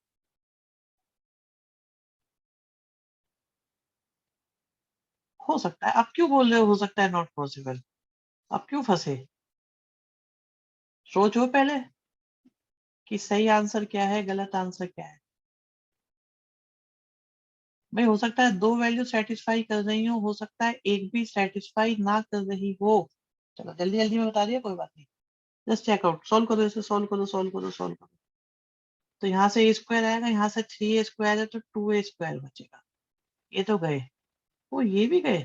हो सकता है। आप क्यों बोल रहे हो सकता है नॉट पॉसिबल? आप क्यों फंसे? सोचो पहले कि सही आंसर क्या है, गलत आंसर क्या है। भाई हो सकता है दो वैल्यू सेटिस्फाई कर रही हो सकता है एक भी सेटिस्फाई ना कर रही हो। चलो जल्दी जल्दी में बता दिया, कोई बात नहीं। जस्ट चेकआउट, सोल्व करो इसे, सोल्व करो सोल्व करो सोल्व करो। तो यहाँ से ए स्क्वायर आएगा, यहाँ से 3a स्क्वायर है तो 2a स्क्वायर बचेगा। ये तो गए, वो ये भी गए,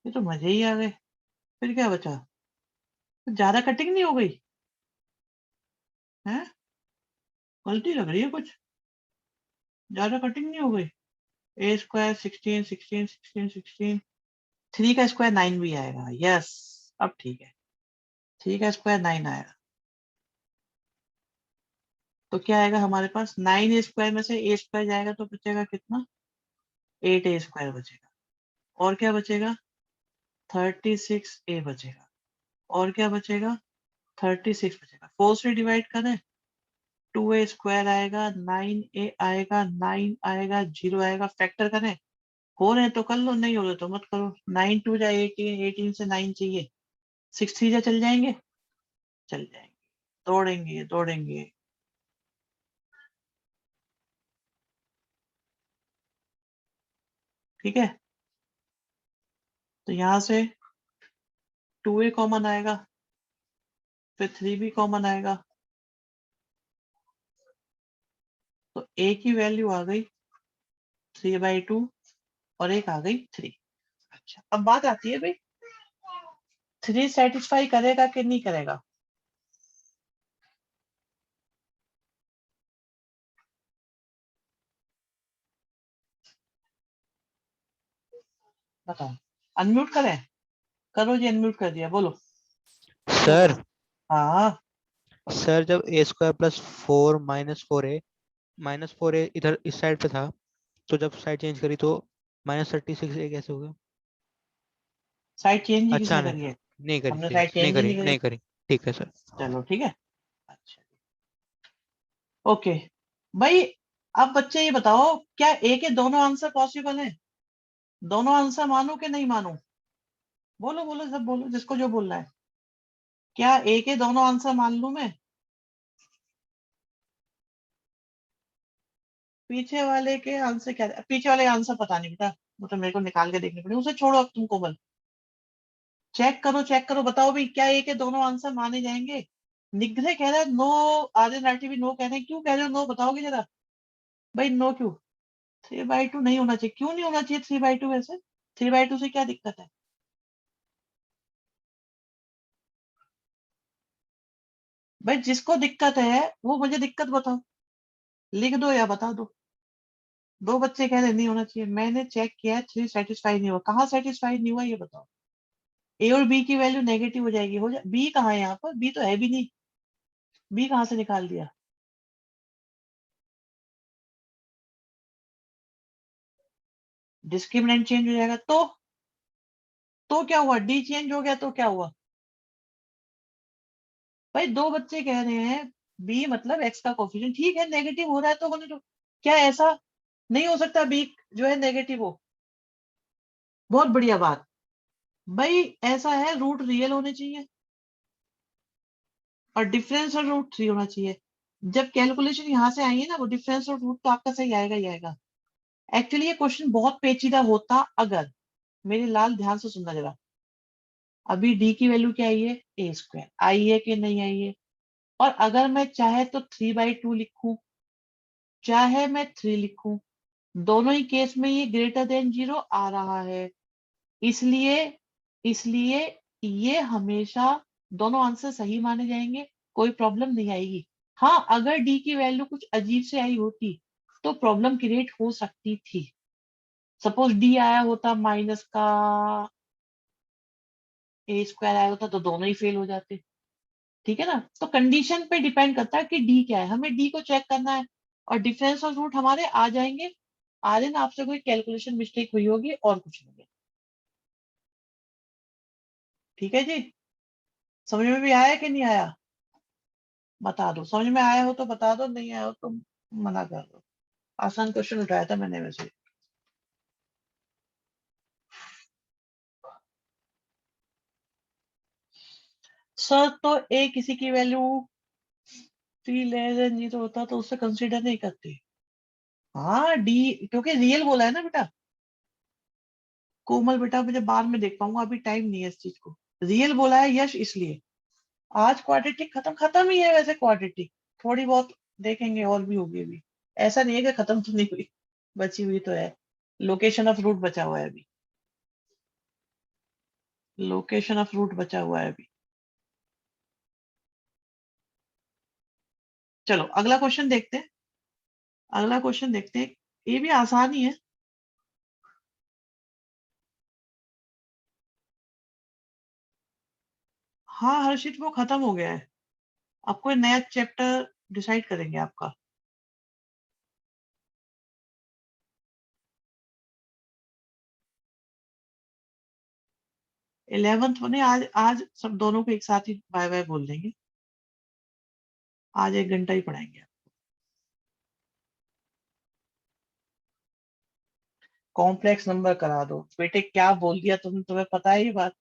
ये तो मजे ही आ गए। फिर क्या बचा? तो ज्यादा कटिंग नहीं हो गई है? गलती लग रही है कुछ, ज्यादा कटिंग नहीं हो गई। ए स्क्वायर 16 16 16 16, 3 का स्क्वायर 9 भी आएगा। यस, अब ठीक है, 3 का स्क्वायर 9 आएगा। तो क्या आएगा हमारे पास? 9 ए स्क्वायर में से ए स्क्वायर जाएगा तो बचेगा कितना? 8 ए स्क्वायर बचेगा। और क्या बचेगा? 36 ए बचेगा। और क्या बचेगा? 36 बचेगा। 4 से डिवाइड करें, 2a स्क्वायर आएगा, 9a आएगा, 9 आएगा, 0 आएगा। फैक्टर करें, हो रहे तो कर लो, नहीं हो रहे तो मत करो। 9 2 जा 18, 18 से 9 चाहिए, 6 3 जा चल जाएंगे, चल जाएंगे। दौड़ेंगे दौड़ेंगे। ठीक है, तो यहां से 2a कॉमन आएगा, फिर 3 भी कॉमन आएगा, तो a की वैल्यू आ गई 3/2 और एक आ गई 3। अच्छा, अब बात आती है भाई 3 सेटिस्फाई करेगा कि नहीं करेगा। बताओ, अनम्यूट करें? करो जी, अनम्यूट कर दिया, बोलो। सर हाँ, सर जब ए स्क्वायर प्लस 4 -4a इधर इस साइड पे था, तो जब साइड चेंज करी तो -36a कैसे हो गया? साइड चेंज ही अच्छा, किसने करी है? नहीं करी, हमने ठीक है साइड सर, नहीं चेंज ही करी नहीं करी। नहीं करी, ठीक है सर। चलो ठीक है, अच्छा ओके। भाई अब बच्चे ये बताओ, क्या ए के दोनों आंसर पॉसिबल है? दोनों आंसर मानो कि नहीं मानो? बोलो बोलो, सब बोलो, जिसको जो बोलना है। क्या ए के दोनों आंसर मान लूं मैं? पीछे वाले के आंसर क्या? पीछे वाले आंसर पता नहीं बेटा, वो तो मेरे को निकाल के देखने पड़े, उसे छोड़ो अब तुम कोमल। चेक करो, बताओ भाई क्या ए के दोनों आंसर माने जाएंगे? निग्रह कह रहा है नो, आर्यन आरटी भी नो कह रहे हैं। क्यों कह रहे हो नो, बताओगे जरा भाई, नो क्यों? 3/2 नहीं होना चाहिए, क्यों नहीं होना चाहिए 3/2? वैसे 3/2 से क्या दिक्कत है? भाई जिसको दिक्कत है वो मुझे दिक्कत बताओ, लिख दो या बता दो। दो बच्चे कह रहे नहीं होना चाहिए, मैंने चेक किया है 3 सेटिस्फाई नहीं हुआ। कहाँ सेटिस्फाई नहीं हुआ ये बताओ? ए और बी की वैल्यू नेगेटिव हो जाएगी, हो जाए। बी कहाँ है यहाँ पर? बी तो है भी नहीं, बी कहाँ से निकाल दिया? डिस्क्रिमिनेंट चेंज हो जाएगा तो क्या हुआ? डी चेंज हो गया तो क्या हुआ? भाई दो बच्चे कह रहे हैं बी मतलब एक्स का कोफिशिएंट, ठीक है नेगेटिव हो रहा है तो होने दो। क्या ऐसा नहीं हो सकता बी जो है नेगेटिव हो? बहुत बढ़िया बात। भाई ऐसा है, रूट रियल होने चाहिए और डिफरेंस और रूट 3 होना चाहिए। जब कैलकुलेशन यहाँ से आएंगे ना, वो डिफरेंस और रूट तो आपका सही आएगा ही आएगा। एक्चुअली ये क्वेश्चन बहुत पेचीदा होता अगर, मेरे लाल ध्यान से सुनना जरा। अभी डी की वैल्यू क्या आई है? ए स्क्वायर आई है कि नहीं आई है? और अगर मैं चाहे तो 3/2 लिखूं, चाहे मैं 3 लिखूं, दोनों ही केस में ये ग्रेटर देन 0 आ रहा है। इसलिए इसलिए ये हमेशा दोनों आंसर सही माने जाएंगे, कोई प्रॉब्लम नहीं आएगी। हाँ, अगर डी की वैल्यू कुछ अजीब से आई होती तो प्रॉब्लम क्रिएट हो सकती थी। सपोज डी आया होता माइनस का ए स्क्वायर आया होता तो दोनों ही फेल हो जाते। ठीक है ना? तो कंडीशन पे डिपेंड करता है कि डी क्या है, हमें डी को चेक करना है और डिफरेंस और रूट हमारे आ जाएंगे आज ना आपसे कोई कैलकुलेशन मिस्टेक हुई होगी और कुछ नहीं है। ठीक है जी, समझ में भी आया कि नहीं आया? बता दो, समझ में आया हो तो बता दो, नहीं आया हो तो मना कर दो। आसान क्वेश्चन उठाया था मैंने वैसे। सर तो ए किसी की वैल्यू 3 <0 होता तो उससे कंसीडर नहीं करते। हाँ डी, क्योंकि रियल बोला है ना बेटा। कोमल बेटा मुझे बाद में देख पाऊंगा, अभी टाइम नहीं है इस चीज को। रियल बोला है यश, इसलिए आज क्वाड्रेटिक खत्म खत्म ही है वैसे क्वाड्रेटिक। थोड़ी बहुत देखेंगे और भी होगी अभी। ऐसा नहीं है कि खत्म तो नहीं हुई, बची हुई तो है। लोकेशन ऑफ रूट बचा हुआ है अभी। लोकेशन ऑफ रूट बचा हुआ है अभी। चलो अगला क्वेश्चन देखते हैं। अगला क्वेश्चन देखते हैं, ये भी आसान ही है। हाँ हर्षित वो खत्म हो गया है। अब कोई नया चैप्टर डिसाइड करेंगे आपका। 11th में नहीं, आज आज सब दोनों को एक साथ ही बाय बाय बोल देंगे। आज 1 घंटा ही पढ़ाएंगे। कॉम्प्लेक्स नंबर करा दो बेटे, क्या बोल दिया तुम्हें पता है ये बात?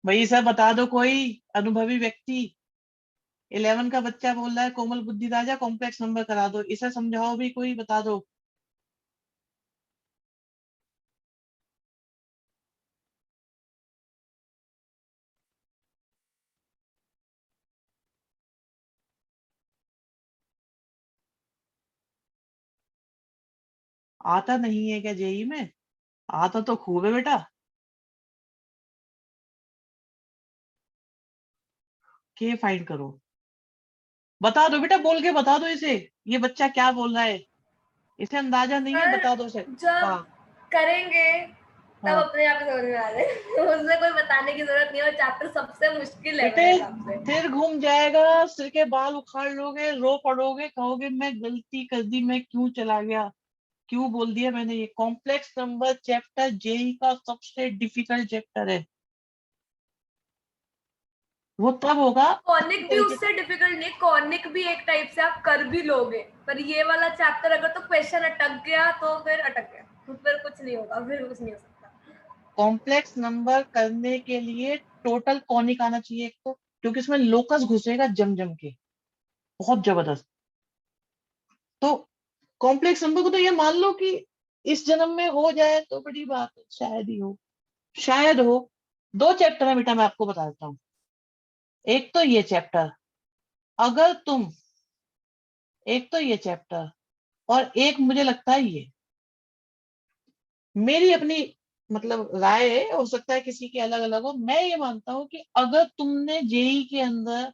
भाई सर बता दो, कोई अनुभवी व्यक्ति। 11 का बच्चा बोल रहा है कोमल बुद्धि राजा कॉम्प्लेक्स नंबर करा दो, इसे समझाओ भी, कोई बता दो। आता नहीं है क्या जेई में? आता तो खूब है बेटा। के फाइंड करो, बता दो बेटा, बोल के बता दो इसे। ये बच्चा क्या बोल रहा है, इसे अंदाजा नहीं है, सर बता दो इसे। जब हाँ करेंगे तब हाँ अपने आप ही समझ में आ जाए। उसमें कोई बताने की जरूरत नहीं है, और चैप्टर सबसे मुश्किल है बेटे, मेरे हिसाब से। सिर घूम जाएगा, सिर के बाल उखाड़ लोगे, रो पड़ोगे, कहोगे मैं गलती कर दी, मैं क्यों चला गया, क्यों बोल दिया मैंने। ये कॉम्प्लेक्स नंबर चैप्टर जेई का सबसे डिफिकल्ट चैप्टर है। वो तब होगा अच्छी कॉनिक भी तरीके उससे डिफिकल्ट नहीं, कॉनिक भी एक टाइप से आप कर भी लोगे, पर ये वाला चैप्टर अगर तो क्वेश्चन अटक गया तो फिर अटक गया, फिर कुछ नहीं होगा, फिर कुछ नहीं हो सकता। कॉम्प्लेक्स नंबर करने के लिए टोटल कॉनिक आना चाहिए एक तो, क्योंकि इसमें लोकस घुसेगा जम जम के, बहुत जबरदस्त। तो कॉम्प्लेक्स नंबर को तो ये मान लो कि इस जन्म में हो जाए तो बड़ी बात है, शायद ही हो, शायद हो। 2 चैप्टर है बेटा, मैं आपको बता देता हूँ। एक तो ये चैप्टर, अगर तुम, एक तो ये चैप्टर, और एक मुझे लगता है ये, मेरी अपनी मतलब राय है, हो सकता है किसी की अलग अलग हो। मैं ये मानता हूं कि अगर तुमने जेई के अंदर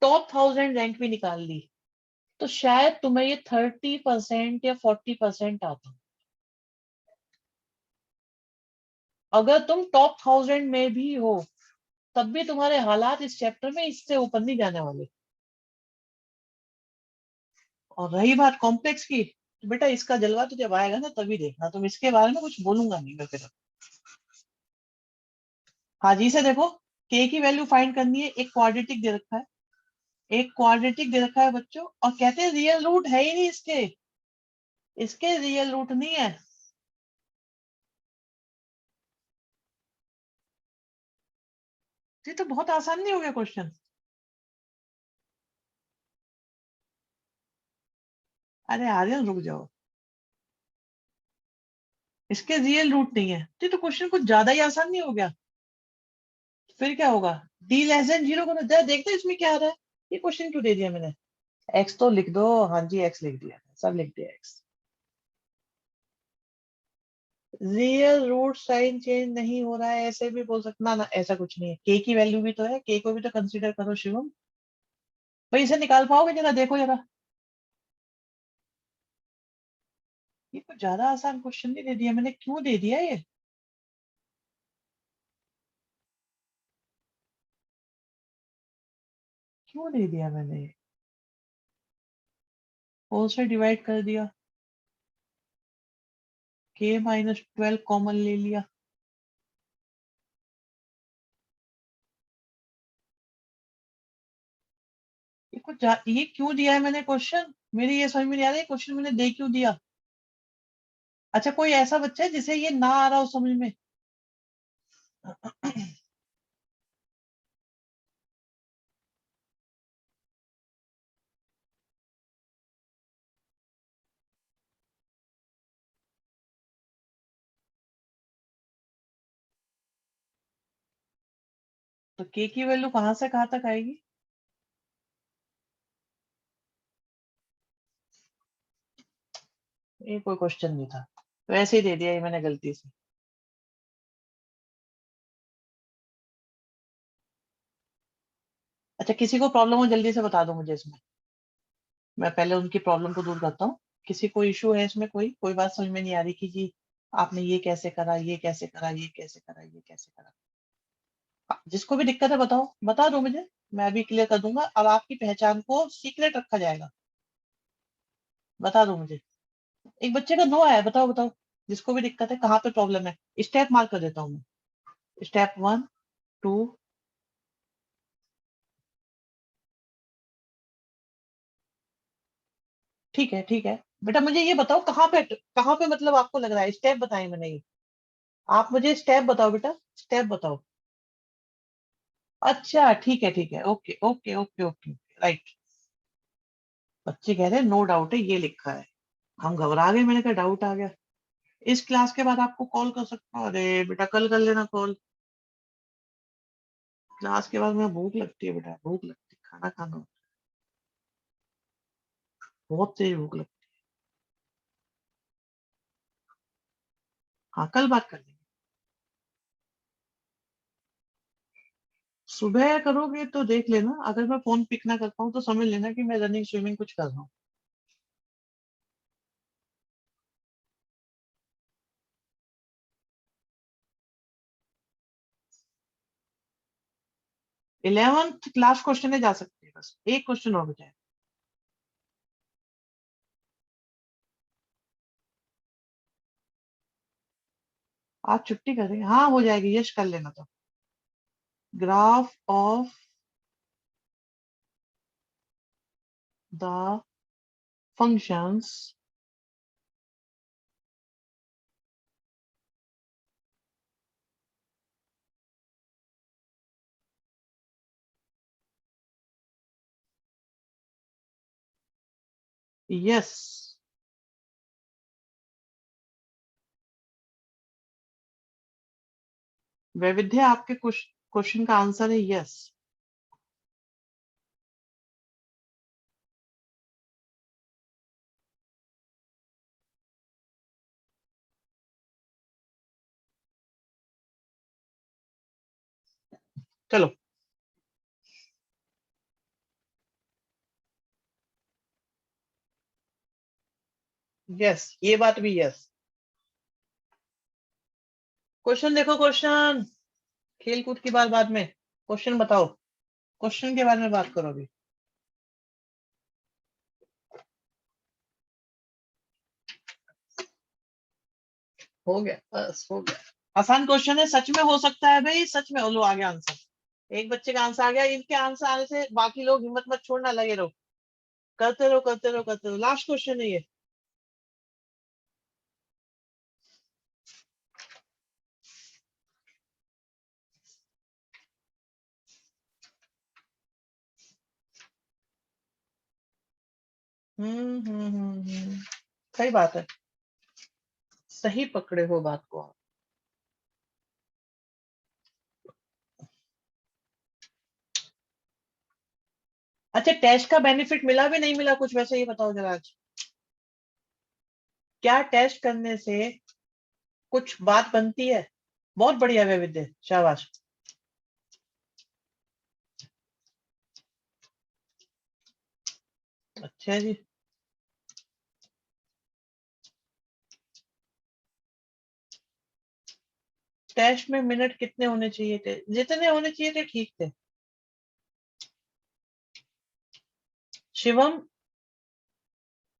टॉप 1000 रैंक भी निकाल ली तो शायद तुम्हें ये 30% या 40% आता। अगर तुम टॉप 1000 में भी हो तब भी तुम्हारे हालात इस चैप्टर में इससे ऊपर नहीं जाने वाले। और रही बात कॉम्प्लेक्स की, तो बेटा इसका जलवा तो जब आएगा ना तभी देखना, तुम इसके बारे में कुछ बोलूंगा नहीं मैं फिर। हाँ जी से देखो, के की वैल्यू फाइंड करनी है, एक क्वाड्रेटिक दे रखा है, एक क्वाड्रेटिक दे रखा है बच्चों, और कहते हैं रियल रूट है ही नहीं इसके, इसके रियल रूट नहीं है। ये तो बहुत आसान नहीं हो गया क्वेश्चन। अरे आर्यन रुक जाओ, इसके रियल रूट नहीं है, ये तो क्वेश्चन कुछ ज्यादा ही आसान नहीं हो गया। फिर क्या होगा, डी लेस देन 0 को जरा देखते हैं इसमें क्या आ रहा है। ये क्वेश्चन क्यों दे दिया मैंने? एक्स तो लिख दो, हाँ जी एक्स लिख दिया, सब लिख दिया X. Real root sign change नहीं हो रहा है, ऐसे भी बोल सकते ना, ना ऐसा कुछ नहीं है, के की वैल्यू भी तो है, के को भी तो कंसीडर करो शिवम। भाई इसे निकाल पाओगे, जरा देखो जरा। ये कुछ ज्यादा आसान क्वेश्चन नहीं दे दिया मैंने, क्यों दे दिया ये? क्यों दे दिया मैंने? 4 से डिवाइड कर दिया, k माइनस 12 कॉमन ले लिया, ये क्यों दिया है मैंने क्वेश्चन, मेरी ये समझ में नहीं आ रही क्वेश्चन मैंने दे क्यों दिया। अच्छा कोई ऐसा बच्चा है जिसे ये ना आ रहा हो समझ में? तो k की वैल्यू कहां से कहां तक आएगी? ये कोई क्वेश्चन नहीं था, तो ऐसे ही दे दिया ये मैंने गलती से। अच्छा किसी को प्रॉब्लम हो जल्दी से बता दो मुझे इसमें, मैं पहले उनकी प्रॉब्लम को दूर करता हूँ। किसी को इशू है इसमें, कोई कोई बात समझ में नहीं आ रही कि जी आपने ये कैसे करा, ये कैसे करा, ये कैसे करा, ये कैसे करा। जिसको भी दिक्कत है बताओ, बता दो मुझे, मैं भी क्लियर कर दूंगा। अब आपकी पहचान को सीक्रेट रखा जाएगा, बता दो मुझे। एक बच्चे का नो आया, बताओ बताओ, जिसको भी दिक्कत है, कहाँ पे प्रॉब्लम है, स्टेप मार्क कर देता हूँ मैं। स्टेप 1 2 ठीक है ठीक है। बेटा मुझे ये बताओ कहाँ पे मतलब आपको लग रहा है, स्टेप बताए मैंने ये, आप मुझे स्टेप बताओ बेटा, स्टेप बताओ। अच्छा ठीक है, okay okay okay okay right. बच्चे कह रहे हैं नो डाउट है, ये लिखा है। हम घबरा गए, मैंने कहा डाउट आ गया। इस क्लास के बाद आपको कॉल कर सकता हूँ? अरे बेटा कल कर लेना कॉल, क्लास के बाद में भूख लगती है बेटा, भूख लगती है, खाना खाना होता है, बहुत तेज भूख लगती है। हाँ कल बात कर लेंगे। सुबह करोगे तो देख लेना, अगर मैं फोन पिक ना कर पाऊँ तो समझ लेना कि मैं रनिंग स्विमिंग कुछ कर रहा हूँ। इलेवेंथ क्लास क्वेश्चन है, जा सकते हैं, बस एक क्वेश्चन और बचा है। आज छुट्टी करेंगे, हाँ हो जाएगी, यश कर लेना। तो graph of the functions yes, वैविध्य आपके क्वेश्चन का आंसर है यस। चलो यस, ये बात भी यस। क्वेश्चन देखो क्वेश्चन, खेल कूद की बात बाद में, क्वेश्चन बताओ, क्वेश्चन के बारे में बात करो अभी। हो गया, बस हो गया। आसान क्वेश्चन है, सच में हो सकता है भाई, सच में। लो आ गया आंसर, एक बच्चे का आंसर आ गया। इनके आंसर आने से बाकी लोग हिम्मत मत छोड़ना, लगे रहो, करते रहो करते रहो करते रहो। लास्ट क्वेश्चन है ये। सही बात है, सही पकड़े हो बात को आप। अच्छा टेस्ट का बेनिफिट मिला भी नहीं मिला कुछ, वैसे ये बताओ जरा आज, क्या टेस्ट करने से कुछ बात बनती है? बहुत बढ़िया वैविध्य, शाबाश। अच्छा जी, टेस्ट में मिनट कितने होने चाहिए थे? जितने होने चाहिए थे ठीक थे। शिवम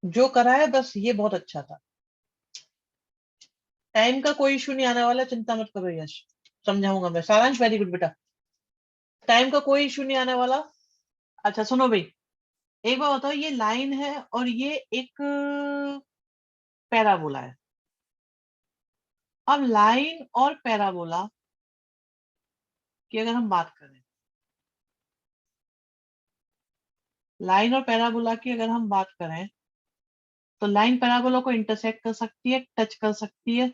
जो कराया बस ये बहुत अच्छा था। टाइम का कोई इशू नहीं आने वाला, चिंता मत करो यश, समझाऊंगा मैं। सारांश वेरी गुड बेटा, टाइम का कोई इशू नहीं आने वाला। अच्छा सुनो भाई, एक बार बताओ, ये लाइन है और ये एक पैराबोला है। अब लाइन और पैराबोला की अगर हम बात करें, लाइन और पैराबोला की अगर हम बात करें, तो लाइन पैराबोला को इंटरसेक्ट कर सकती है, टच कर सकती है,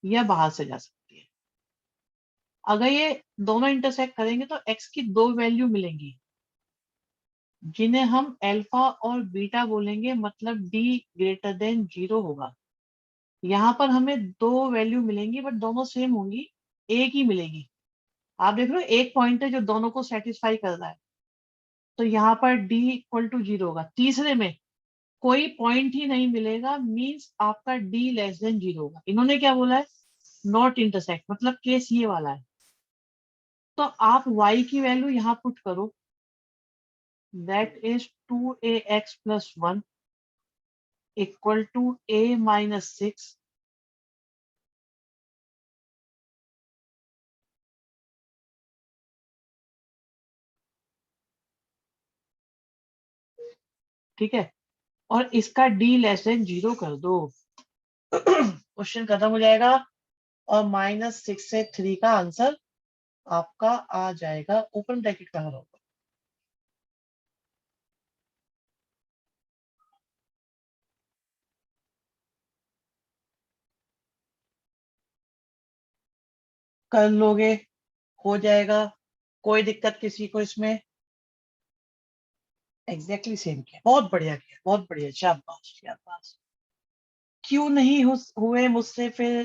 या बाहर से जा सकती है। अगर ये दोनों इंटरसेक्ट करेंगे तो x की दो वैल्यू मिलेंगी, जिन्हें हम अल्फा और बीटा बोलेंगे, मतलब d ग्रेटर देन 0 होगा। यहाँ पर हमें दो वैल्यू मिलेंगी, बट दोनों सेम होंगी, एक ही मिलेगी। आप देख रहे हो एक पॉइंट है जो दोनों को सेटिस्फाई कर रहा है, तो यहाँ पर d इक्वल टू 0 होगा। तीसरे में कोई पॉइंट ही नहीं मिलेगा, मींस आपका d लेस देन 0 होगा। इन्होंने क्या बोला है, नॉट इंटरसेक्ट, मतलब केस ये वाला है। तो आप y की वैल्यू यहाँ पुट करो, that is 2ax plus 1 equal to a minus 6 ठीक है, और इसका d लेस देन 0 कर दो, क्वेश्चन खत्म हो जाएगा, और -6 से 3 का आंसर आपका आ जाएगा। ओपन ब्रैकेट कहाँ होगा, कर लोगे, हो जाएगा, कोई दिक्कत किसी को इसमें? एग्जैक्टली सेम किया, बहुत बढ़िया किया, बहुत बढ़िया, शाबाश शाबाश। क्यों नहीं हुए मुझसे फिर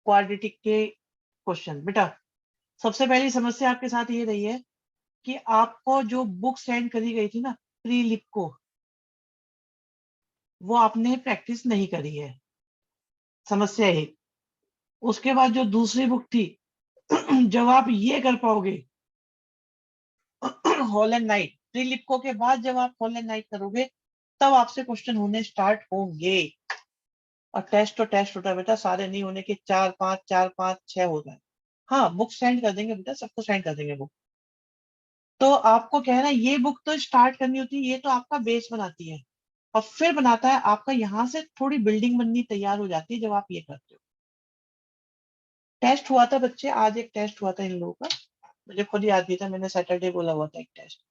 क्वाड्रेटिक के क्वेश्चन बेटा? सबसे पहली समस्या आपके साथ ये रही है कि आपको जो बुक सेंड करी गई थी ना, प्री लिप को, वो आपने प्रैक्टिस नहीं करी है, समस्या एक। उसके बाद जो दूसरी बुक थी, जब आप ये कर पाओगे, हॉल एंड नाइट, प्री लिपको के बाद जब आप हॉल एंड नाइट करोगे, तब आपसे क्वेश्चन होने स्टार्ट होंगे। और टेस्ट तो टेस्ट होता है बेटा, सारे नहीं होने के 4 5 होता है। हाँ बुक सेंड कर देंगे बेटा, सबको सेंड कर देंगे बुक। तो आपको क्या है ना, ये बुक तो स्टार्ट करनी होती है, ये तो आपका बेस बनाती है, और फिर बनाता है आपका, यहाँ से थोड़ी बिल्डिंग बननी तैयार हो जाती है जब आप ये करते हो। टेस्ट हुआ था बच्चे, आज एक टेस्ट हुआ था इन लोगों का, मुझे खुद याद नहीं था, मैंने सैटरडे बोला हुआ था एक टेस्ट,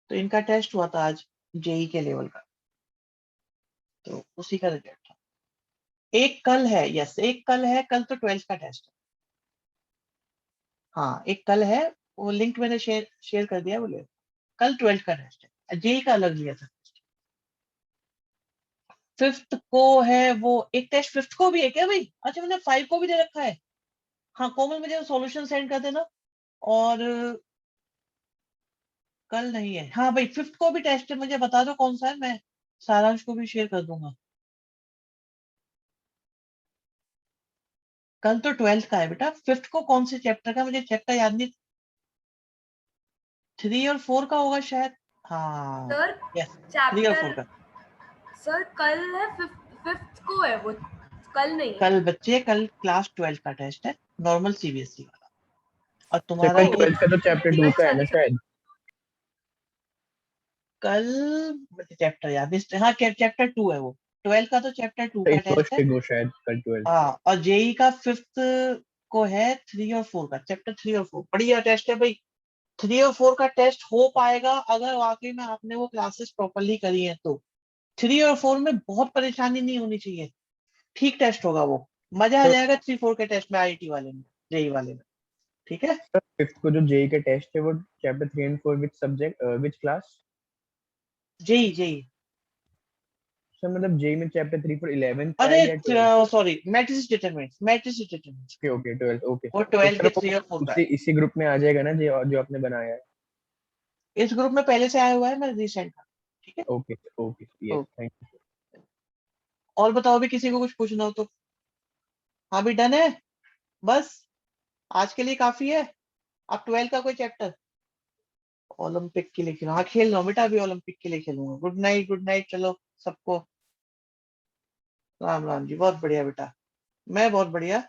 तो इनका टेस्ट हुआ था आज, जेई के लेवल का, तो उसी का रिजल्ट था। एक कल है, यस एक कल है, कल तो 12th का टेस्ट है। हाँ एक कल है, वो लिंक मैंने शेयर कर दिया, बोले कल 12th का टेस्ट है, जेई का अलग लिया था। 5th को है वो एक टेस्ट, 5th को भी है क्या भाई? अच्छा मैंने 5 को भी दे रखा है। हाँ कोमल मुझे सॉल्यूशन सेंड कर देना। और कल नहीं है, हाँ भाई 5th को भी टेस्ट है, मुझे बता दो कौन सा है, मैं सारांश को भी शेयर कर दूंगा। कल तो 12th का है बेटा, 5th को कौन से चैप्टर का, मुझे चैप्टर याद नहीं, 3 और 4 का होगा शायद। हाँ सर यस, 3 और 4 चैप्टर, का। सर कल है, फिफ्थ को है वो, कल नहीं है। कल बच्चे, कल क्लास 12 का टेस्ट है, नॉर्मल सीबीएसई वाला, और सर तुम्हारा कल ये 12th का तो चैप्टर 2 का है ना शायद। कल, मुझे चैप्टर याद नहीं, हाँ चैप्टर 2 है वो, 12 का तो चैप्टर 2 का टेस्ट फर्स्ट है। पे गो शायद कल 12th। हाँ और जेई का 5th को है 3 और 4 का, चैप्टर 3 और 4 बढ़िया टेस्ट है भाई। 3 और 4 का टेस्ट हो पाएगा अगर वाकई में आपने वो क्लासेस प्रॉपरली करी है तो। 3 और 4 में बहुत परेशानी नहीं होनी चाहिए, ठीक टेस्ट होगा वो, मजा आ जाएगा 3 4 के टेस्ट में, आईटी वाले में, जेई वाले में, ठीक है। सर 5th को जो जेई का टेस्ट है वो chapter 3 and 4 which subject which class? JEE JEE, sir मतलब जेई में चैप्टर 3 फॉर 11th का अरे है या 12th? Sorry, matrix determinants, matrix determinants, okay okay 12th okay. वो तो 12 सर के वो 3 और 4 का है। इसी ग्रुप में आ जाएगा ना जो जो आपने बनाया है? इस ग्रुप में पहले से आया हुआ है, मैं रिसेंट का, ठीक है। Okay okay yes okay, thank you. और बताओ भी किसी को कुछ पूछना हो तो। हाँ भी डन है, बस आज के लिए काफी है। अब 12 का कोई चैप्टर, ओलंपिक के लिए खेलो, हाँ खेल लो बेटा, अभी ओलंपिक के लिए खेलूंगा। गुड नाइट, गुड नाइट, चलो सबको राम राम जी, बहुत बढ़िया बेटा। मैं बहुत बढ़िया।